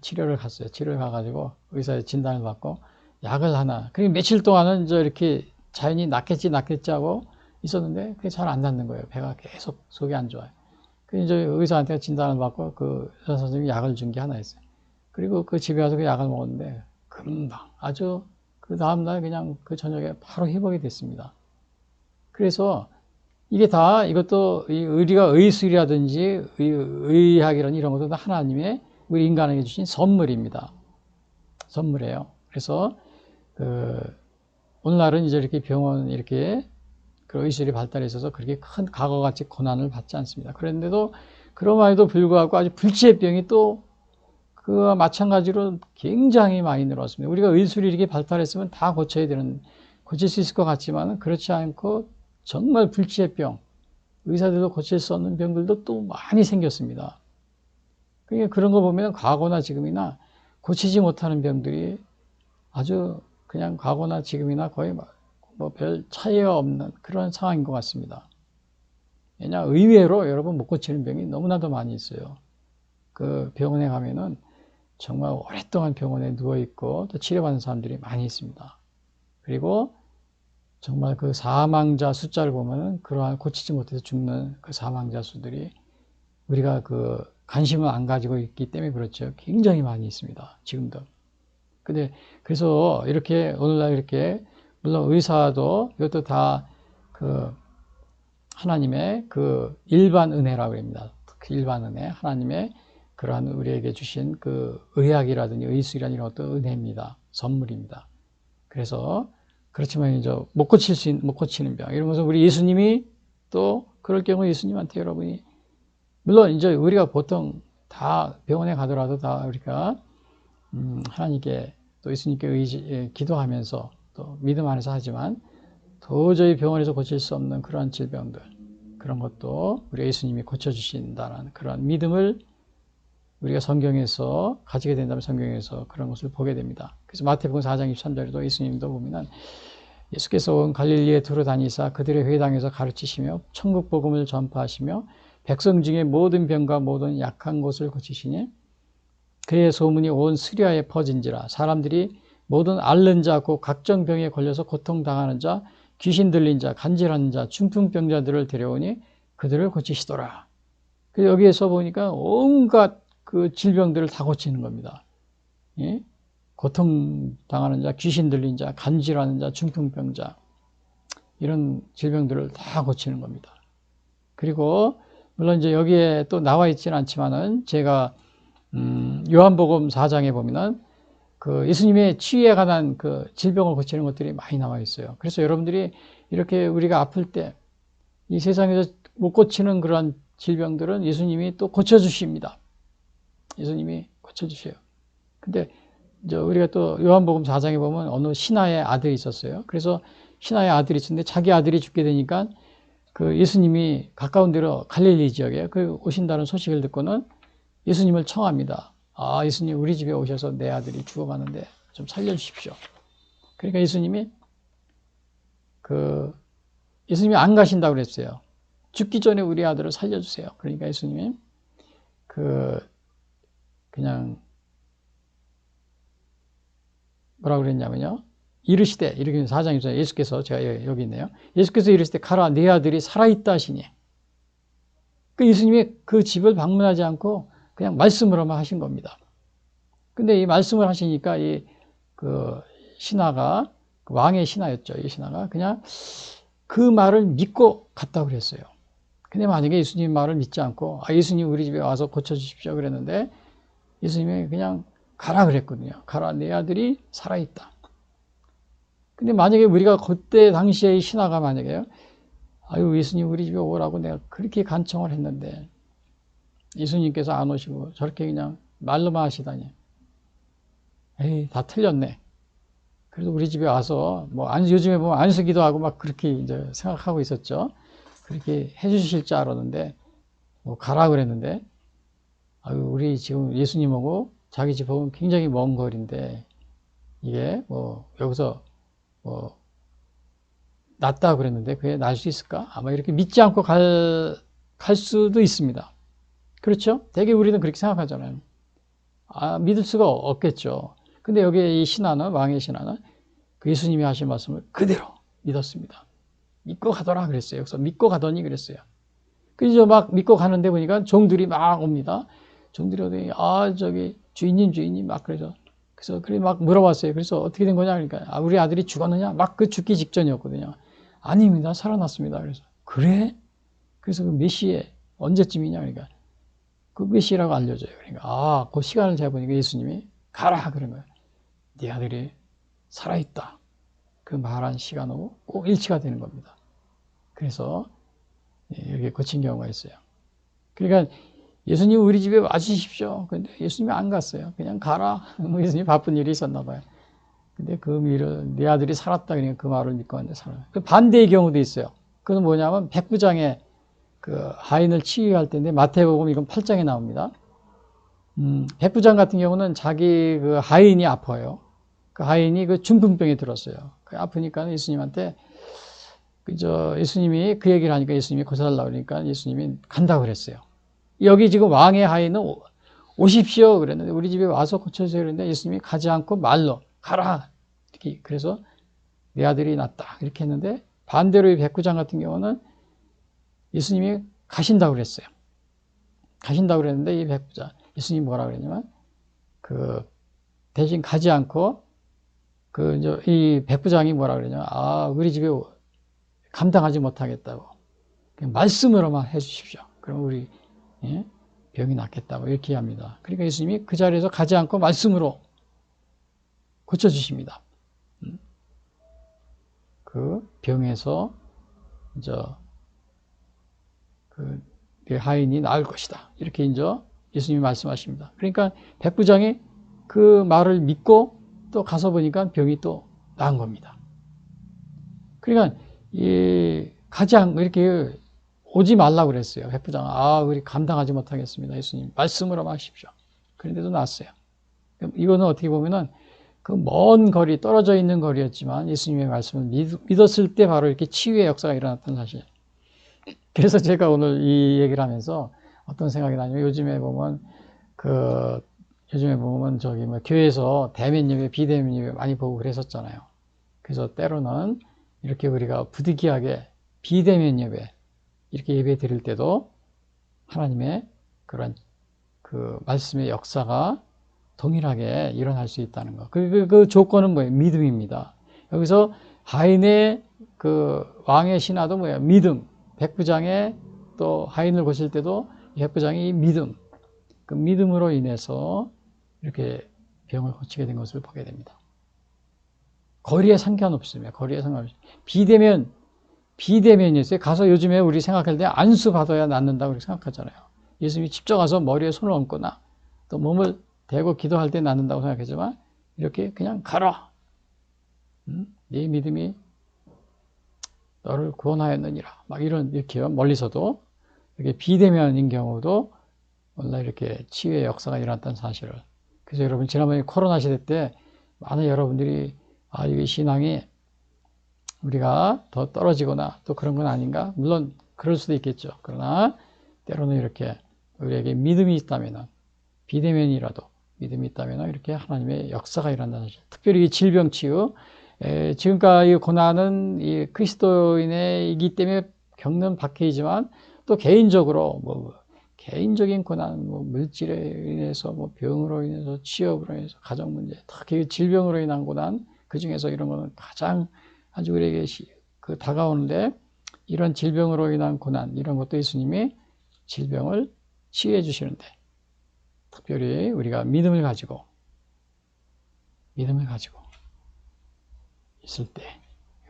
치료를 갔어요. 치료를 가가지고 의사의 진단을 받고 약을 하나. 그리고 며칠 동안은 이렇게 자연히 낫겠지 하고 있었는데 그게 잘 안 낫는 거예요. 배가 계속 속이 안 좋아요. 그래서 이제 의사한테 진단을 받고 그 의사 선생님이 약을 준 게 하나 있어요. 그리고 집에 와서 그 약을 먹었는데 금방 아주 그 다음날 그냥 그 저녁에 바로 회복이 됐습니다. 그래서 이게 다 이것도 우리가 의술이라든지 의학이라든지 이런 것도 다 하나님의 우리 인간에게 주신 선물입니다. 선물이에요. 그래서 오늘날은 이제 이렇게 병원 이렇게 의술이 발달해 있어서 그렇게 큰 과거같이 고난을 받지 않습니다. 그런데도 그럼에도 불구하고 아주 불치의 병이 또 그와 마찬가지로 굉장히 많이 늘었습니다. 우리가 의술이 이렇게 발달했으면 다 고칠 수 있을 것 같지만 그렇지 않고 정말 불치의 병, 의사들도 고칠 수 없는 병들도 또 많이 생겼습니다. 그러니까 그런 거 보면 과거나 지금이나 고치지 못하는 병들이 아주 그냥 과거나 지금이나 거의 뭐 별 차이가 없는 그런 상황인 것 같습니다. 왜냐, 의외로 여러분 못 고치는 병이 너무나도 많이 있어요. 병원에 가면은 정말 오랫동안 병원에 누워있고 또 치료받는 사람들이 많이 있습니다. 그리고 정말 그 사망자 숫자를 보면은 그러한 고치지 못해서 죽는 그 사망자 수들이 우리가 관심을 안 가지고 있기 때문에 그렇죠. 굉장히 많이 있습니다. 지금도. 그래서 이렇게 오늘날 이렇게 물론 의사도 이것도 다 그 하나님의 그 일반 은혜라고 합니다. 그 일반 은혜, 하나님의 그러한 우리에게 주신 그 의학이라든지 의술이라는 이런 어떤 은혜입니다. 선물입니다. 그래서 그렇지만 이제 못 고치는 병. 이러면서 우리 예수님이 또 그럴 경우 예수님한테 여러분이 물론 이제 우리가 보통 다 병원에 가더라도 다 우리가 하나님께 또 예수님께 기도하면서 또 믿음 안에서 하지만 도저히 병원에서 고칠 수 없는 그러한 질병들 그런 것도 우리 예수님이 고쳐주신다는 그런 믿음을 우리가 성경에서 가지게 된다면 성경에서 그런 것을 보게 됩니다. 그래서 마태복음 4장 23절에도 예수님도 보면 예수께서 온 갈릴리에 두루 다니사 그들의 회당에서 가르치시며 천국 복음을 전파하시며 백성 중에 모든 병과 모든 약한 곳을 고치시니 그의 소문이 온 시리아에 퍼진지라 사람들이 모든 앓는 자 곧 각종 병에 걸려서 고통당하는 자 귀신 들린 자 간질하는 자 중풍병자들을 데려오니 그들을 고치시더라. 여기에서 보니까 온갖 그 질병들을 다 고치는 겁니다. 예? 고통당하는 자, 귀신 들린 자, 간질하는 자, 중풍병자 이런 질병들을 다 고치는 겁니다. 그리고 물론 이제 여기에 또 나와 있지는 않지만은 제가 요한복음 4장에 보면은 그 예수님의 치유에 관한 그 질병을 고치는 것들이 많이 나와 있어요. 그래서 여러분들이 이렇게 우리가 아플 때 이 세상에서 못 고치는 그런 질병들은 예수님이 또 고쳐주십니다. 예수님이 고쳐주셔요. 근데 이제 우리가 또 요한복음 4장에 보면 어느 신하의 아들이 있었어요. 그래서 신하의 아들이 있었는데 자기 아들이 죽게 되니까 그 예수님이 가까운 데로 갈릴리 지역에 그 오신다는 소식을 듣고는 예수님을 청합니다. 아, 예수님 우리 집에 오셔서 내 아들이 죽어가는데 좀 살려주십시오. 그러니까 예수님이 안 가신다고 그랬어요. 죽기 전에 우리 아들을 살려주세요. 그러니까 예수님이 그냥 뭐라고 그랬냐면요. 이르시되, 이렇게 4장에서 예수께서, 제가 여기 있네요. 예수께서 이르시되 가라, 네 아들이 살아있다 하시니. 그 예수님이 그 집을 방문하지 않고 그냥 말씀으로만 하신 겁니다. 근데 이 말씀을 하시니까 신하가, 왕의 신하였죠. 이 신하가 그냥 그 말을 믿고 갔다고 그랬어요. 근데 만약에 예수님 말을 믿지 않고, 예수님 우리 집에 와서 고쳐주십시오 그랬는데, 예수님이 그냥 가라 그랬거든요. 가라, 내 아들이 살아있다. 근데 만약에 우리가 그때 당시에 이 신하가 만약에요, 아유, 예수님 우리 집에 오라고 내가 그렇게 간청을 했는데, 예수님께서 안 오시고 저렇게 그냥 말로만 하시다니. 에이, 다 틀렸네. 그래도 우리 집에 와서, 요즘에 보면 안수기도 하고 막 그렇게 이제 생각하고 있었죠. 그렇게 해주실 줄 알았는데, 가라 그랬는데, 아유, 우리 지금 예수님하고 자기 집하고 굉장히 먼 거리인데, 이게 여기서 낫다 그랬는데, 그게 날 수 있을까? 아마 이렇게 믿지 않고 갈 수도 있습니다. 그렇죠? 되게 우리는 그렇게 생각하잖아요. 믿을 수가 없겠죠. 근데 여기 이 신하는, 왕의 신하는 그 예수님이 하신 말씀을 그대로 믿었습니다. 믿고 가더라 그랬어요. 여기서 믿고 가더니 그랬어요. 그래서 막 믿고 가는데 보니까 종들이 막 옵니다. 종들이 오더니, 저기 주인님 막 그래서 그래 막 물어봤어요. 그래서 어떻게 된 거냐 그러니까, 우리 아들이 죽었느냐? 막 그 죽기 직전이었거든요. 아닙니다. 살아났습니다. 그래서 그래? 그래서 그 몇 시에 언제쯤이냐 그러니까 그 몇 시라고 알려줘요. 그러니까 그 시간을 재보니까 예수님이 가라 그런 거예요. 네 아들이 살아있다. 그 말한 시간하고 꼭 일치가 되는 겁니다. 그래서 이렇게 고친 경우가 있어요. 그러니까 예수님 우리 집에 와주십시오. 근데 예수님이 안 갔어요. 그냥 가라. 예수님이 바쁜 일이 있었나 봐요. 근데 네 아들이 살았다. 그러니까 그 말을 믿고 왔는데 살아요. 그 반대의 경우도 있어요. 그건 뭐냐면 백부장의 그 하인을 치유할 때인데 마태복음 이건 8장에 나옵니다. 백부장 같은 경우는 자기 그 하인이 아파요. 그 하인이 그 중풍병에 들었어요. 그 아프니까 예수님한테 예수님이 그 얘기를 하니까 예수님이 고쳐달라고 그러니까 예수님이 간다고 그랬어요. 여기 지금 왕의 하인은 오십시오 그랬는데 우리 집에 와서 고쳐주세요 그랬는데 예수님이 가지 않고 말로 가라. 이렇게 그래서 내 아들이 낫다. 이렇게 했는데 반대로 이 백부장 같은 경우는 예수님이 가신다고 그랬어요. 가신다고 그랬는데 이 백부장, 예수님이 뭐라 그랬냐면 대신 가지 않고 이 백부장이 뭐라 그러냐. 우리 집에 감당하지 못하겠다고. 그냥 말씀으로만 해주십시오. 그럼 우리 병이 낫겠다고 이렇게 합니다. 그러니까 예수님이 그 자리에서 가지 않고 말씀으로 고쳐주십니다. 그 병에서 이제 내 하인이 나을 것이다. 이렇게 이제 예수님이 말씀하십니다. 그러니까 백부장이 그 말을 믿고 또 가서 보니까 병이 또 나은 겁니다. 그러니까 가지 않고 이렇게 오지 말라고 그랬어요. 백부장은 우리 감당하지 못하겠습니다. 예수님 말씀으로 하십시오. 그런데도 나았어요. 이거는 어떻게 보면은 그 먼 거리, 떨어져 있는 거리였지만 예수님의 말씀을 믿었을 때 바로 이렇게 치유의 역사가 일어났던 사실. 그래서 제가 오늘 이 얘기를 하면서 어떤 생각이 나냐면 요즘에 보면 저기 교회에서 대면 예배, 비대면 예배 많이 보고 그랬었잖아요. 그래서 때로는 이렇게 우리가 부득이하게 비대면 예배 이렇게 예배 드릴 때도 하나님의 그런 그 말씀의 역사가 동일하게 일어날 수 있다는 것. 그 조건은 뭐예요? 믿음입니다. 여기서 하인의 그 왕의 신하도 뭐예요? 믿음. 백부장의 또 하인을 고칠 때도 백부장이 믿음. 그 믿음으로 인해서 이렇게 병을 고치게 된 것을 보게 됩니다. 거리에 상관없습니다. 거리에 상관없습니다. 비대면이었어요. 가서 요즘에 우리 생각할 때 안수 받아야 낫는다고 생각하잖아요. 예수님이 직접 가서 머리에 손을 얹거나 또 몸을 대고 기도할 때 낫는다고 생각하지만 이렇게 그냥 가라. 네 믿음이 너를 구원하였느니라. 막 이렇게 멀리서도 이렇게 비대면인 경우도 원래 이렇게 치유의 역사가 일어났다는 사실을. 그래서 여러분 지난번에 코로나 시대 때 많은 여러분들이 이게 신앙이 우리가 더 떨어지거나 또 그런 건 아닌가? 물론 그럴 수도 있겠죠. 그러나 때로는 이렇게 우리에게 믿음이 있다면 비대면이라도 믿음이 있다면 이렇게 하나님의 역사가 일어난다는 사실. 특별히 이 질병 치유, 지금까지 고난은 이 그리스도인이기 때문에 겪는 박해이지만 또 개인적으로 개인적인 고난, 물질에 인해서 병으로 인해서 취업으로 인해서 가정 문제, 특히 질병으로 인한 고난, 그 중에서 이런 거는 가장 아주 우리에게 다가오는데 이런 질병으로 인한 고난, 이런 것도 예수님이 질병을 치유해 주시는데 특별히 우리가 믿음을 가지고 있을 때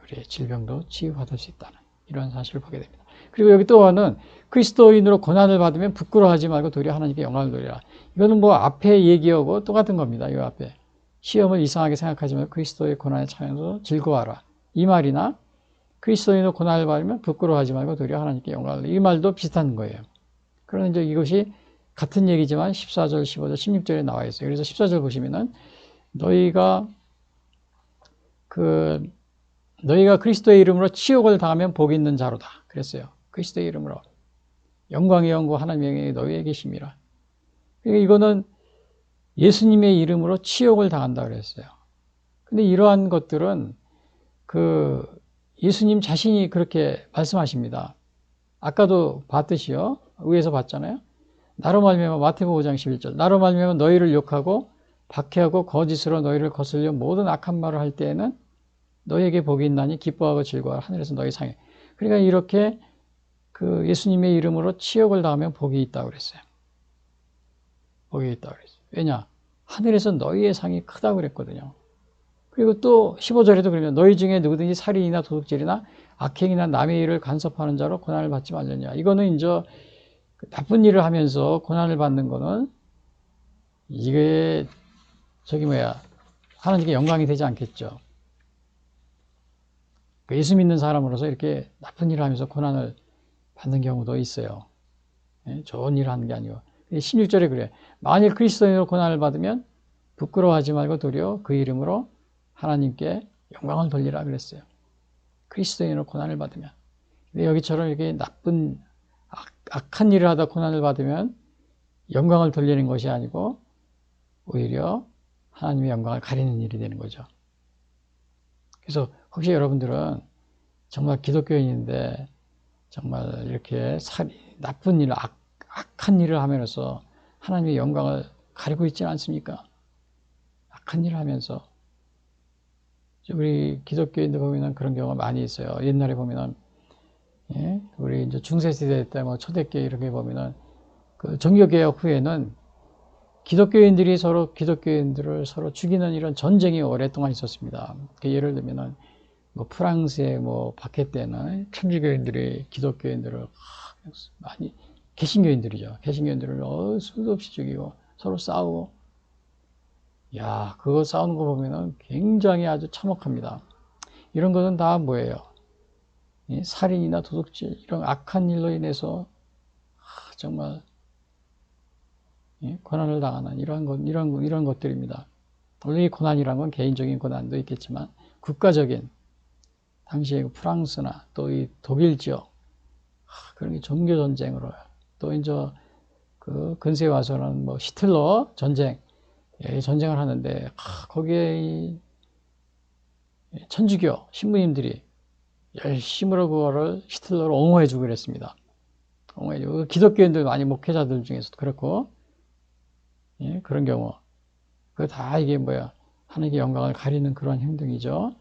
우리의 질병도 치유받을 수 있다는 이런 사실을 보게 됩니다. 그리고 여기 또 하나는 그리스도인으로 고난을 받으면 부끄러워하지 말고 도리어 하나님께 영광을 돌리라. 이거는 앞에 얘기하고 똑같은 겁니다. 이 앞에 시험을 이상하게 생각하지 말고 그리스도의 고난에 참여해서 즐거워하라. 이 말이나 그리스도인으로 고난을 받으면 부끄러워하지 말고 도리어 하나님께 영광을 돌리라. 이 말도 비슷한 거예요. 그러나 이제 이것이 같은 얘기지만 14절, 15절, 16절에 나와 있어요. 그래서 14절 보시면은 너희가 그리스도의 이름으로 치욕을 당하면 복이 있는 자로다. 그랬어요. 그리스도의 이름으로. 영광의 영구 하나님의 영광이 너희에 계심이라. 그러니까 이거는 예수님의 이름으로 치욕을 당한다 그랬어요. 근데 이러한 것들은 예수님 자신이 그렇게 말씀하십니다. 아까도 봤듯이요. 위에서 봤잖아요. 나로 말미암아 마태복음 5장 11절 나로 말미암아 너희를 욕하고 박해하고 거짓으로 너희를 거슬려 모든 악한 말을 할 때에는 너희에게 복이 있나니 기뻐하고 즐거워하라. 하늘에서 너희 상해. 그러니까 이렇게 예수님의 이름으로 치욕을 당하면 복이 있다고 그랬어요. 복이 있다고 그랬어요. 왜냐? 하늘에서 너희의 상이 크다고 그랬거든요. 그리고 또 15절에도 그러면 너희 중에 누구든지 살인이나 도둑질이나 악행이나 남의 일을 간섭하는 자로 고난을 받지 말려냐. 이거는 이제 나쁜 일을 하면서 고난을 받는 거는 이게 하나님께 영광이 되지 않겠죠. 예수 믿는 사람으로서 이렇게 나쁜 일을 하면서 고난을 받는 경우도 있어요. 좋은 일을 하는 게 아니고. 16절에 그래요. 만일 그리스도인으로 고난을 받으면 부끄러워하지 말고 도리어 그 이름으로 하나님께 영광을 돌리라 그랬어요. 그리스도인으로 고난을 받으면. 근데 여기처럼 이렇게 악한 일을 하다 고난을 받으면 영광을 돌리는 것이 아니고 오히려 하나님의 영광을 가리는 일이 되는 거죠. 그래서 혹시 여러분들은 정말 기독교인인데 정말 이렇게 나쁜 일, 악한 일을 하면서 하나님의 영광을 가리고 있지는 않습니까? 악한 일을 하면서 우리 기독교인들 보면 그런 경우가 많이 있어요. 옛날에 보면 예? 우리 이제 중세시대 때 뭐 초대교회 이렇게 보면은 그 종교개혁 후에는 기독교인들이 서로 기독교인들을 서로 죽이는 이런 전쟁이 오랫동안 있었습니다. 그 예를 들면은 뭐 프랑스의 뭐 박해 때는 천주교인들이 기독교인들을 많이 개신교인들이죠. 개신교인들을 수도 없이 죽이고 서로 싸우고, 야, 그거 싸우는 거 보면은 굉장히 아주 참혹합니다. 이런 것은 다 뭐예요? 살인이나 도둑질 이런 악한 일로 인해서 정말 고난을 당하는 이런 것들입니다. 물론 이 고난이란 건 개인적인 고난도 있겠지만 국가적인 당시에 프랑스나 또 이 독일 지역 그런 게 종교 전쟁으로 또 이제 그 근세에 와서는 뭐 히틀러 전쟁 전쟁을 하는데 거기에 이 천주교 신부님들이 열심으로 그거를 히틀러를 옹호해주고 그랬습니다. 옹호해주고 기독교인들 많이 목회자들 중에서도 그렇고 그런 경우 그 다 이게 뭐야 하나님의 영광을 가리는 그런 행동이죠.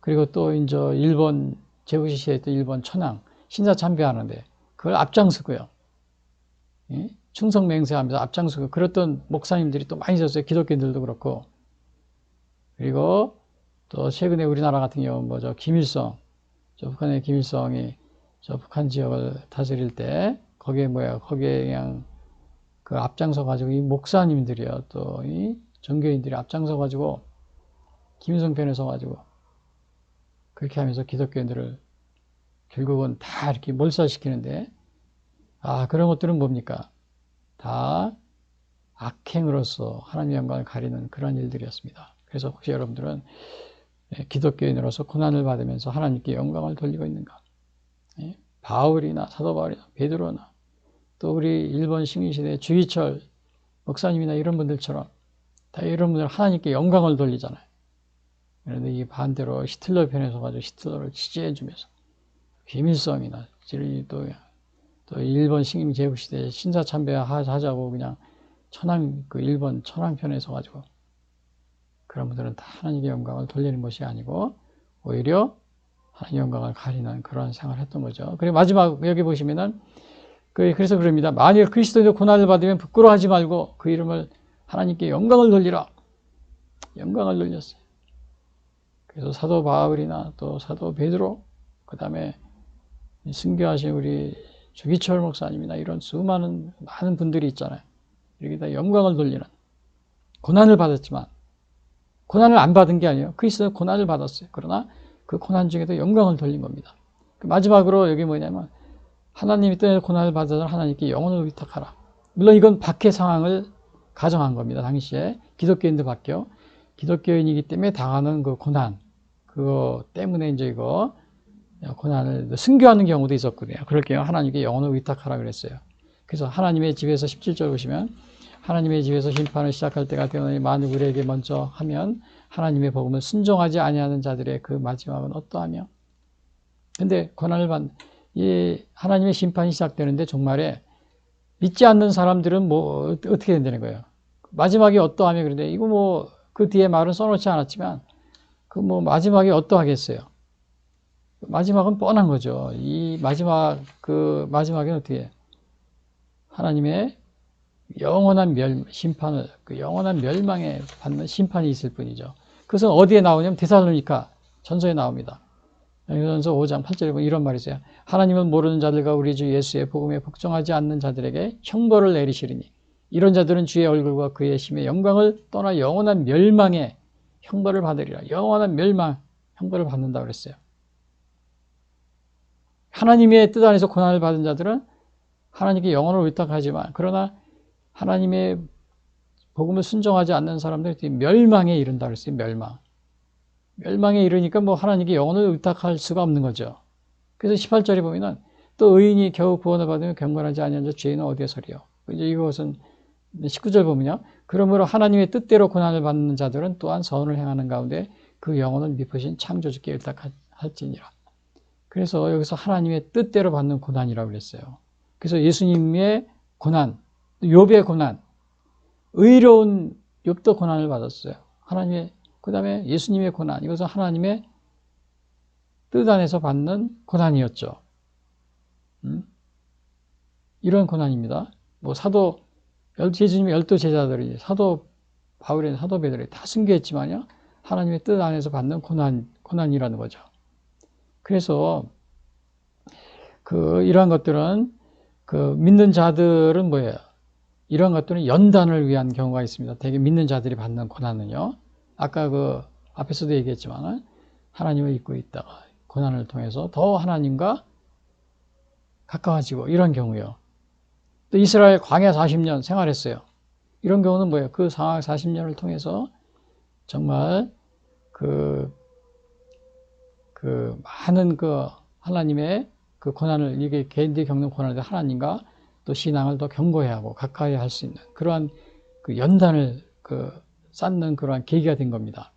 그리고 또 이제 일본 제부시 시대에 또 일본 천황 신사 참배하는데 그걸 앞장서고요. 충성 맹세하면서 앞장서고 그랬던 목사님들이 또 많이 있었어요. 기독교인들도 그렇고. 그리고 또 최근에 우리나라 같은 경우 뭐죠 김일성 북한의 김일성이 저 북한 지역을 다스릴 때 거기에 그냥 그 앞장서 가지고 이 목사님들이요 또 이 종교인들이 앞장서 가지고 김일성 편에 서 가지고 그렇게 하면서 기독교인들을 결국은 다 이렇게 몰살시키는데 그런 것들은 뭡니까? 다 악행으로서 하나님의 영광을 가리는 그런 일들이었습니다. 그래서 혹시 여러분들은 기독교인으로서 고난을 받으면서 하나님께 영광을 돌리고 있는가? 바울이나 사도 바울이나 베드로나 또 우리 일본 식민시대 주기철 목사님이나 이런 분들처럼 다 이런 분들 하나님께 영광을 돌리잖아요. 그런데 이 반대로 히틀러 편에 서가지고 히틀러를 지지해주면서 김일성이나 또 일본 식민 제국 시대에 신사 참배하자고 그냥 일본 천황 편에 서가지고 그런 분들은 다 하나님의 영광을 돌리는 것이 아니고 오히려 하나님의 영광을 가리는 그런 생활을 했던 거죠. 그리고 마지막 여기 보시면은 그래서 그럽니다. 만일 그리스도인의 고난을 받으면 부끄러워하지 말고 그 이름을 하나님께 영광을 돌리라. 영광을 돌렸어요. 그래서 사도 바울이나 또 사도 베드로 그 다음에 순교하신 우리 주기철 목사님이나 이런 수많은 많은 분들이 있잖아요. 이렇게 다 영광을 돌리는 고난을 받았지만 고난을 안 받은 게 아니에요. 그리스도는 고난을 받았어요. 그러나 그 고난 중에도 영광을 돌린 겁니다. 마지막으로 여기 뭐냐면 하나님이 때문에 고난을 받아서 하나님께 영혼을 위탁하라. 물론 이건 박해 상황을 가정한 겁니다. 당시에 기독교인들 밖에요. 기독교인이기 때문에 당하는 그 고난 그거 때문에 이제 이거 고난을 순교하는 경우도 있었거든요. 그럴 경우 하나님께 영혼을 위탁하라 그랬어요. 그래서 하나님의 집에서 17절 보시면 하나님의 집에서 심판을 시작할 때가 되오니 만일 우리에게 먼저 하면 하나님의 복음을 순종하지 아니하는 자들의 그 마지막은 어떠하며 근데 고난을 이 하나님의 심판이 시작되는데 종말에 믿지 않는 사람들은 뭐 어떻게 된다는 거예요. 마지막이 어떠하며 그런데 이거 뭐 그 뒤에 말은 써놓지 않았지만 그 뭐 마지막이 어떠하겠어요. 마지막은 뻔한 거죠. 이 마지막에는 어떻게 하나님의 영원한 심판을 그 영원한 멸망에 받는 심판이 있을 뿐이죠. 그것은 어디에 나오냐면 데살로니가 전서에 나옵니다. 전서 5장 8절에 보면 이런 말이 있어요. 하나님은 모르는 자들과 우리 주 예수의 복음에 복종하지 않는 자들에게 형벌을 내리시리니 이런 자들은 주의 얼굴과 그의 심의 영광을 떠나 영원한 멸망에 형벌을 받으리라. 영원한 멸망 형벌을 받는다고 그랬어요. 하나님의 뜻 안에서 고난을 받은 자들은 하나님께 영혼을 의탁하지만 그러나 하나님의 복음을 순종하지 않는 사람들이 멸망에 이른다 그랬어요. 멸망에 이르니까 뭐 하나님께 영혼을 의탁할 수가 없는 거죠. 그래서 18절에 보면은 또 의인이 겨우 구원을 받으면 경건하지 아니한 자 죄인은 어디에 서리요. 이제 이것은 19절 보면요. 그러므로 하나님의 뜻대로 고난을 받는 자들은 또한 선을 행하는 가운데 그 영혼을 미쁘신 창조주께 의탁할지니라. 그래서 여기서 하나님의 뜻대로 받는 고난이라고 그랬어요. 그래서 예수님의 고난, 욥의 고난, 의로운 욥도 고난을 받았어요. 그 다음에 예수님의 고난, 이것은 하나님의 뜻 안에서 받는 고난이었죠. 이런 고난입니다. 뭐 예수님의 12 제자들이 사도 바울의 사도 베드로에 다 순교했지만요. 하나님의 뜻 안에서 받는 고난이라는 거죠. 그래서 이러한 것들은 믿는 자들은 뭐예요? 이러한 것들은 연단을 위한 경우가 있습니다. 대개 믿는 자들이 받는 고난은요. 아까 앞에서도 얘기했지만 하나님을 잊고 있다가 고난을 통해서 더 하나님과 가까워지고 이런 경우요. 또 이스라엘 광야 40년 생활했어요. 이런 경우는 뭐예요? 그 상황 40년을 통해서 정말 많은 하나님의 고난을, 이게 개인들이 겪는 고난을 하나님과 또 신앙을 더 견고해야 하고 가까이 할 수 있는 그러한 연단을 쌓는 그러한 계기가 된 겁니다.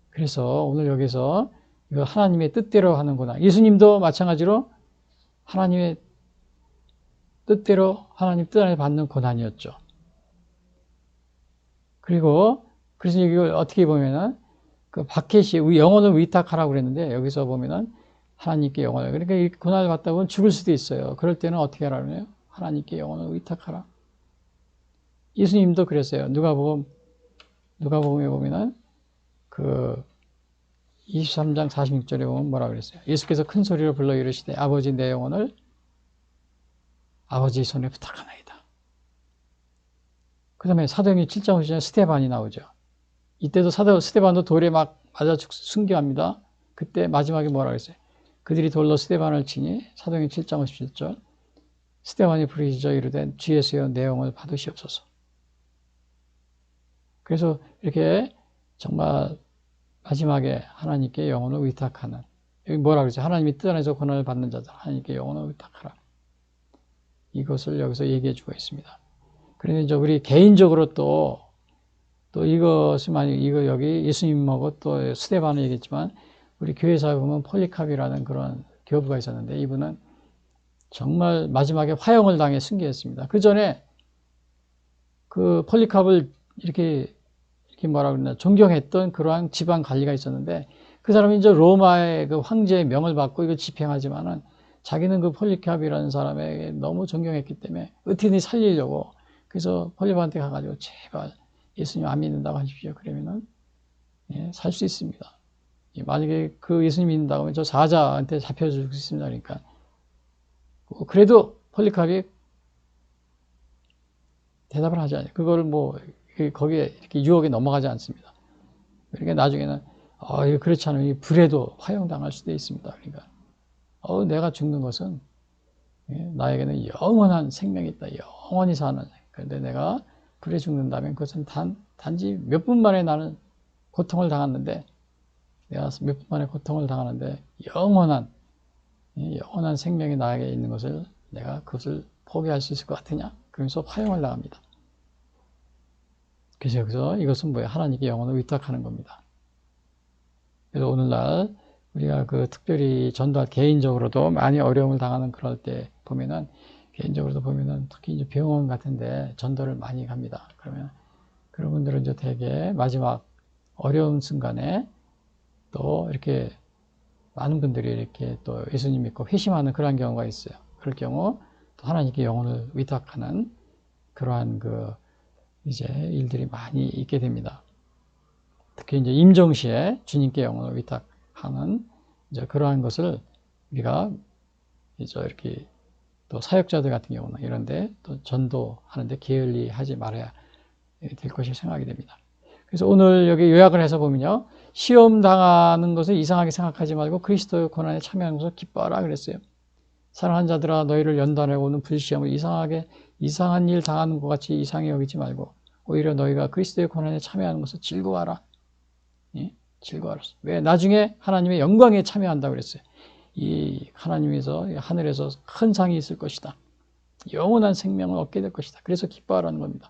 그래서 오늘 여기서 이거 하나님의 뜻대로 하는 고난. 예수님도 마찬가지로 하나님의 뜻대로 하나님 뜻 안에 받는 고난이었죠. 그리고 그래서 이걸 어떻게 보면은 바켓이 영혼을 위탁하라고 그랬는데 여기서 보면은 하나님께 영혼을, 그러니까 이 고난을 받다 보면 죽을 수도 있어요. 그럴 때는 어떻게 하라고 해요? 하나님께 영혼을 위탁하라. 예수님도 그랬어요. 누가복음에 보면은 23장 46절에 보면 뭐라 그랬어요? 예수께서 큰 소리로 불러 이르시되 아버지 내 영혼을 아버지 손에 부탁하나이다. 그 다음에 사도행전 7장 5절에 스데반이 나오죠. 이때도 스데반도 돌에 막 맞아 순교합니다. 그때 마지막에 뭐라 그랬어요? 그들이 돌로 스데반을 치니 사도행전 7장 57절 스데반이 부르짖어 이르되 주 예수여 내 영혼을 받으시옵소서. 그래서 이렇게 정말 마지막에 하나님께 영혼을 위탁하는, 여기 뭐라 그러죠? 하나님이 뜻 안에서 고난을 받는 자들 하나님께 영혼을 위탁하라. 이것을 여기서 얘기해 주고 있습니다. 그런데 이제 우리 개인적으로 또 이것이 이거 여기 예수님하고 또 스데반을 얘기했지만 우리 교회사에 보면 폴리캅이라는 그런 교부가 있었는데 이분은 정말 마지막에 화형을 당해 순교했습니다. 그 전에 폴리캅을 이렇게 뭐라 그러나 존경했던 그러한 지방 관리가 있었는데 그 사람이 이제 로마의 황제의 명을 받고 이걸 집행하지만은 자기는 폴리캅이라는 사람에게 너무 존경했기 때문에 어떻게든 살리려고 그래서 폴리캅한테 가가지고 제발 예수님 안 믿는다고 하십시오. 그러면은 살 수 있습니다. 만약에 예수님 믿는다고 하면 저 사자한테 잡혀줄 수 있습니다. 그러니까 그래도 폴리캅이 대답을 하지 않아요. 그거를 거기에 이렇게 유혹에 넘어가지 않습니다. 그러니까 나중에는 이거 그렇지 않으면 불에도 화형당할 수도 있습니다. 그러니까 내가 죽는 것은 나에게는 영원한 생명이 있다. 영원히 사는. 그런데 내가 불에 죽는다면 그것은 단지 몇 분 만에 나는 고통을 당했는데 내가 몇 분 만에 고통을 당하는데 영원한 생명이 나에게 있는 것을 내가 그것을 포기할 수 있을 것 같으냐? 그러면서 화형을 당합니다. 그래서 여기서 이것은 뭐예요? 하나님께 영혼을 위탁하는 겁니다. 그래서 오늘날 우리가 특별히 전도할 개인적으로도 많이 어려움을 당하는 그럴 때 보면은 개인적으로도 보면은 특히 이제 병원 같은데 전도를 많이 갑니다. 그러면 그런 분들은 이제 되게 마지막 어려운 순간에 또 이렇게 많은 분들이 이렇게 또 예수님 믿고 회심하는 그러한 경우가 있어요. 그럴 경우 또 하나님께 영혼을 위탁하는 그러한 이제 일들이 많이 있게 됩니다. 특히 이제 임종시에 주님께 영혼을 위탁하는 이제 그러한 것을 우리가 이제 이렇게 또 사역자들 같은 경우는 이런데 또 전도하는데 게을리 하지 말아야 될 것이 생각이 됩니다. 그래서 오늘 여기 요약을 해서 보면요. 시험 당하는 것을 이상하게 생각하지 말고 그리스도의 고난에 참여하는 것을 기뻐하라 그랬어요. 사랑하는 자들아 너희를 연단해 오는 불시험을 이상한 일 당하는 것 같이 이상히 여기지 말고 오히려 너희가 그리스도의 고난에 참여하는 것을 즐거워하라. 즐거워하라. 왜? 나중에 하나님의 영광에 참여한다고 그랬어요. 이 하나님에서 하늘에서 큰 상이 있을 것이다. 영원한 생명을 얻게 될 것이다. 그래서 기뻐하라는 겁니다.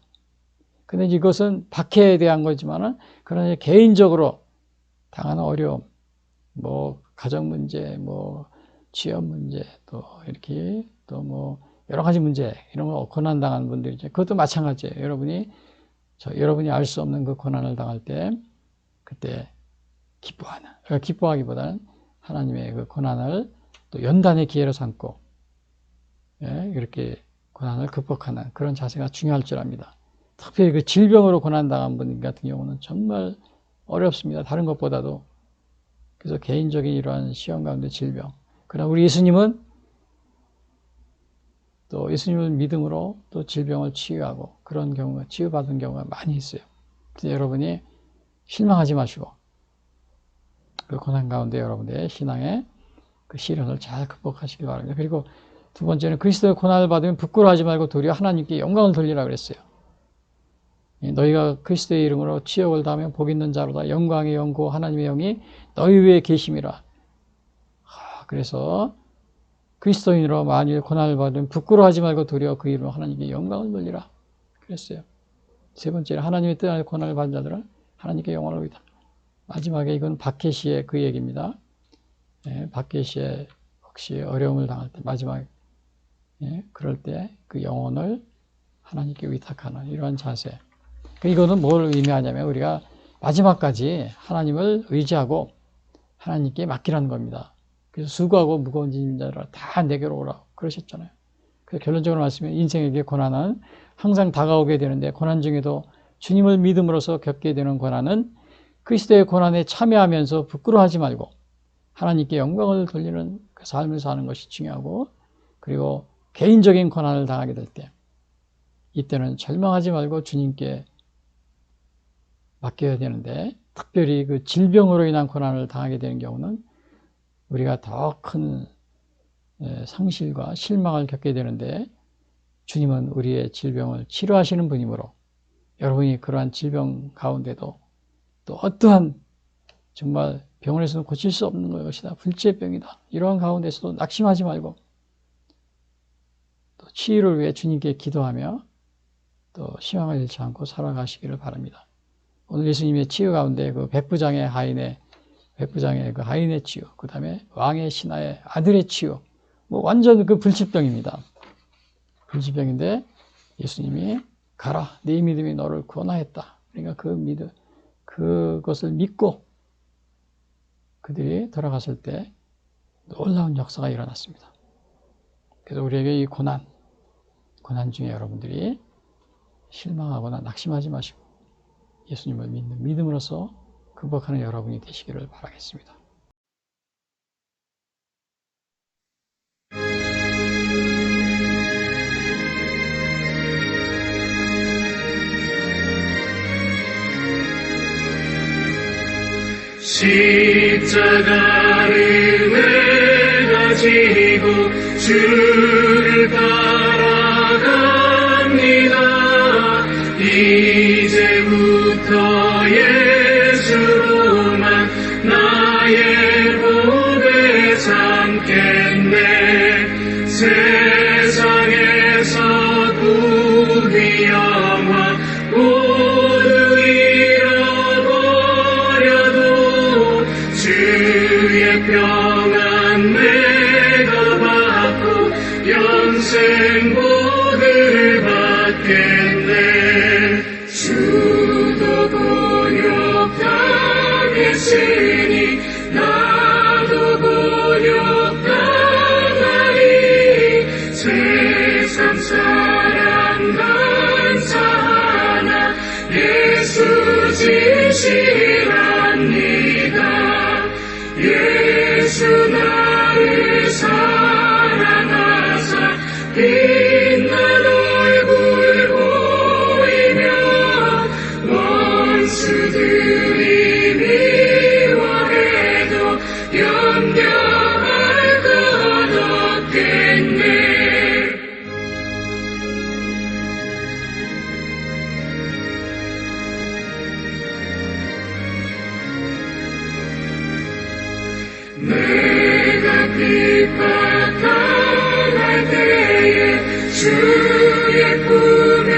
근데 이것은 박해에 대한 거지만은 그러나 개인적으로 당하는 어려움, 가정 문제, 취업 문제, 또 이렇게 또 여러 가지 문제 이런 거 고난 당하는 분들이 이제 그것도 마찬가지예요. 여러분이 알 수 없는 그 고난을 당할 때 그때 기뻐하기보다는 하나님의 그 고난을 또 연단의 기회로 삼고 이렇게 고난을 극복하는 그런 자세가 중요할 줄 압니다. 특별히 그 질병으로 고난당한 분 같은 경우는 정말 어렵습니다. 다른 것보다도. 그래서 개인적인 이러한 시험 가운데 질병. 그러나 우리 예수님은 또 예수님을 믿음으로 또 질병을 치유하고 그런 경우가 치유받은 경우가 많이 있어요. 그래서 여러분이 실망하지 마시고 그 고난 가운데 여러분의 신앙의 그 시련을 잘 극복하시기 바랍니다. 그리고 두 번째는 그리스도의 고난을 받으면 부끄러워하지 말고 도리어 하나님께 영광을 돌리라 그랬어요. 너희가 그리스도의 이름으로 치욕을 당하면 복 있는 자로다. 영광의 영고 하나님의 영이 너희 위에 계심이라. 그래서 그리스도인으로 만일 고난을 받으면 부끄러워하지 말고 도리어 그 이름으로 하나님께 영광을 돌리라 그랬어요. 세 번째는 하나님의 뜻 안에 고난을 받은 자들은 하나님께 영광을 돌리다. 마지막에 이건 박해시의 그 얘기입니다. 박해시의 혹시 어려움을 당할 때 마지막에 그럴 때 그 영혼을 하나님께 위탁하는 이러한 자세. 이거는 뭘 의미하냐면 우리가 마지막까지 하나님을 의지하고 하나님께 맡기라는 겁니다. 그래서 수고하고 무거운 짐자들아 다 내게로 오라 그러셨잖아요. 그래서 결론적으로 말씀하면 인생에게 고난은 항상 다가오게 되는데 고난 중에도 주님을 믿음으로써 겪게 되는 고난은 그리스도의 고난에 참여하면서 부끄러워하지 말고 하나님께 영광을 돌리는 그 삶을 사는 것이 중요하고 그리고 개인적인 고난을 당하게 될 때 이때는 절망하지 말고 주님께 맡겨야 되는데 특별히 그 질병으로 인한 고난을 당하게 되는 경우는 우리가 더 큰 상실과 실망을 겪게 되는데 주님은 우리의 질병을 치료하시는 분이므로 여러분이 그러한 질병 가운데도 또 어떠한 정말 병원에서는 고칠 수 없는 것이다. 불치병이다. 이러한 가운데서도 낙심하지 말고 또 치유를 위해 주님께 기도하며 또 희망을 잃지 않고 살아가시기를 바랍니다. 오늘 예수님의 치유 가운데 그 백부장의 그 하인의 치유, 그 다음에 왕의 신하의 아들의 치유, 뭐 완전 그 불치병입니다. 불치병인데 예수님이 가라, 네 믿음이 너를 구원하였다. 그러니까 그 믿음, 그것을 믿고 그들이 돌아갔을 때 놀라운 역사가 일어났습니다. 그래서 우리에게 이 고난 중에 여러분들이 실망하거나 낙심하지 마시고 예수님을 믿는 믿음으로써 극복하는 여러분이 되시기를 바라겠습니다. 십자가를 내가 지고 주를 따라갑니다. 이제부터 예수로만 나의 복을 삼겠네. 세상에서 부귀 영화 모두 잃어버려도 주의 평안 내가 받고 영생 복을 받겠네. 주도 곤욕당했으니 나도 곤욕당하리. 세상 사랑 감사하나 예수 진실합니다. 예수 나를 사랑하사 빛난 얼굴 보이며 원수들이 미워해도 염려할 것 없겠네. 내가 핍박당할 때에 주의 품에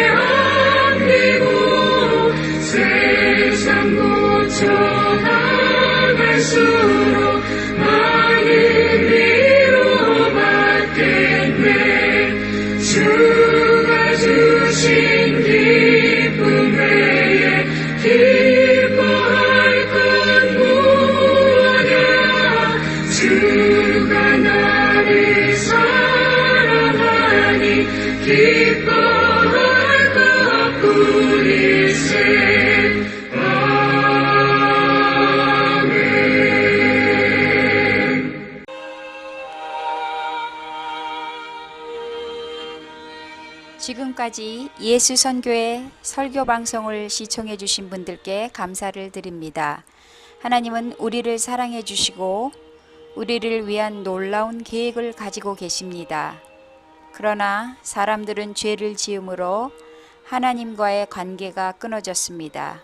안기고 세상 고쳐나갈수록 많은 위로받겠네. 주가 주신 기쁨 외에 기뻐할 건 무엇이냐. 주가 나를 사랑하 누리세. 지금까지 예수 선교의 설교 방송을 시청해 주신 분들께 감사를 드립니다. 하나님은 우리를 사랑해 주시고 우리를 위한 놀라운 계획을 가지고 계십니다. 그러나 사람들은 죄를 지음으로 하나님과의 관계가 끊어졌습니다.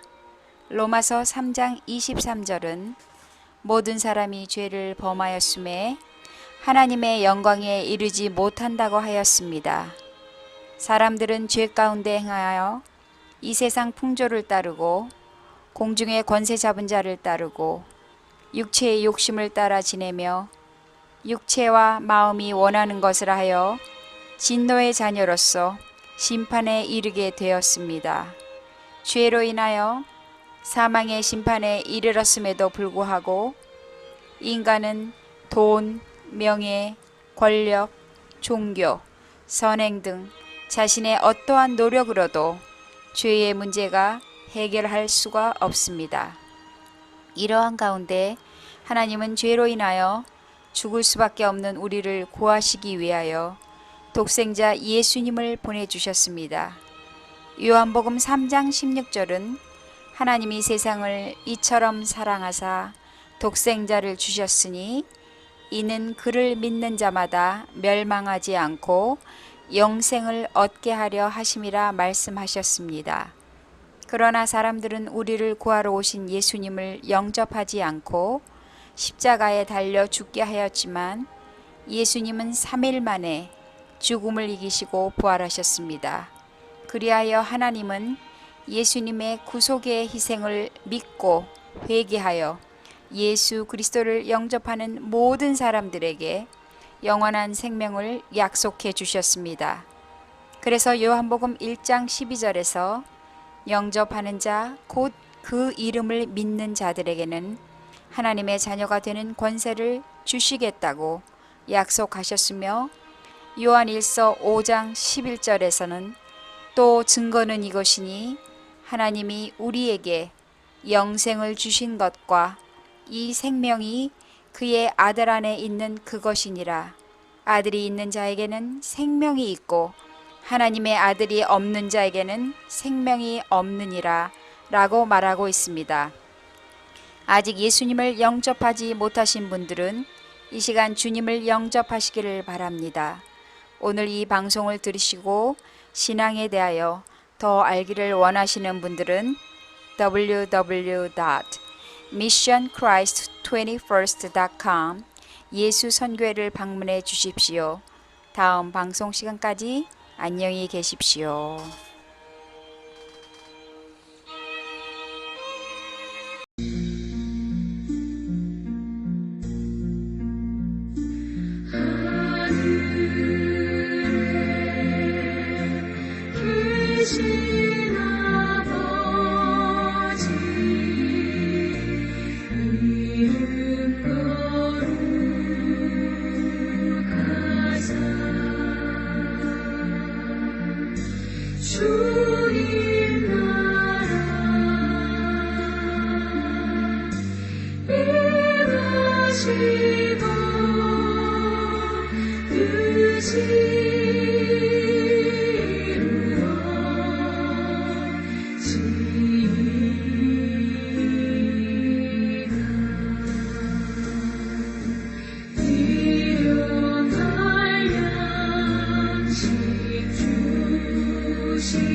로마서 3장 23절은 모든 사람이 죄를 범하였음에 하나님의 영광에 이르지 못한다고 하였습니다. 사람들은 죄 가운데 행하여 이 세상 풍조를 따르고 공중의 권세 잡은 자를 따르고 육체의 욕심을 따라 지내며 육체와 마음이 원하는 것을 하여 진노의 자녀로서 심판에 이르게 되었습니다. 죄로 인하여 사망의 심판에 이르렀음에도 불구하고 인간은 돈, 명예, 권력, 종교, 선행 등 자신의 어떠한 노력으로도 죄의 문제가 해결할 수가 없습니다. 이러한 가운데 하나님은 죄로 인하여 죽을 수밖에 없는 우리를 구하시기 위하여 독생자 예수님을 보내주셨습니다. 요한복음 3장 16절은 하나님이 세상을 이처럼 사랑하사 독생자를 주셨으니 이는 그를 믿는 자마다 멸망하지 않고 영생을 얻게 하려 하심이라 말씀하셨습니다. 그러나 사람들은 우리를 구하러 오신 예수님을 영접하지 않고 십자가에 달려 죽게 하였지만 예수님은 3일 만에 죽음을 이기시고 부활하셨습니다. 그리하여 하나님은 예수님의 구속의 희생을 믿고 회개하여 예수 그리스도를 영접하는 모든 사람들에게 영원한 생명을 약속해 주셨습니다. 그래서 요한복음 1장 12절에서 영접하는 자 곧 그 이름을 믿는 자들에게는 하나님의 자녀가 되는 권세를 주시겠다고 약속하셨으며 요한일서 5장 11절에서는 또 증거는 이것이니 하나님이 우리에게 영생을 주신 것과 이 생명이 그의 아들 안에 있는 그것이니라. 아들이 있는 자에게는 생명이 있고 하나님의 아들이 없는 자에게는 생명이 없느니라 라고 말하고 있습니다. 아직 예수님을 영접하지 못하신 분들은 이 시간 주님을 영접하시기를 바랍니다. 오늘 이 방송을 들으시고 신앙에 대하여 더 알기를 원하시는 분들은 www.missionchrist21st.com 예수 선교회를 방문해 주십시오. 다음 방송 시간까지 안녕히 계십시오. 계신 아버지 이름 거룩하사 주님 나라 임하시고 뜻이 일용할 양식 주시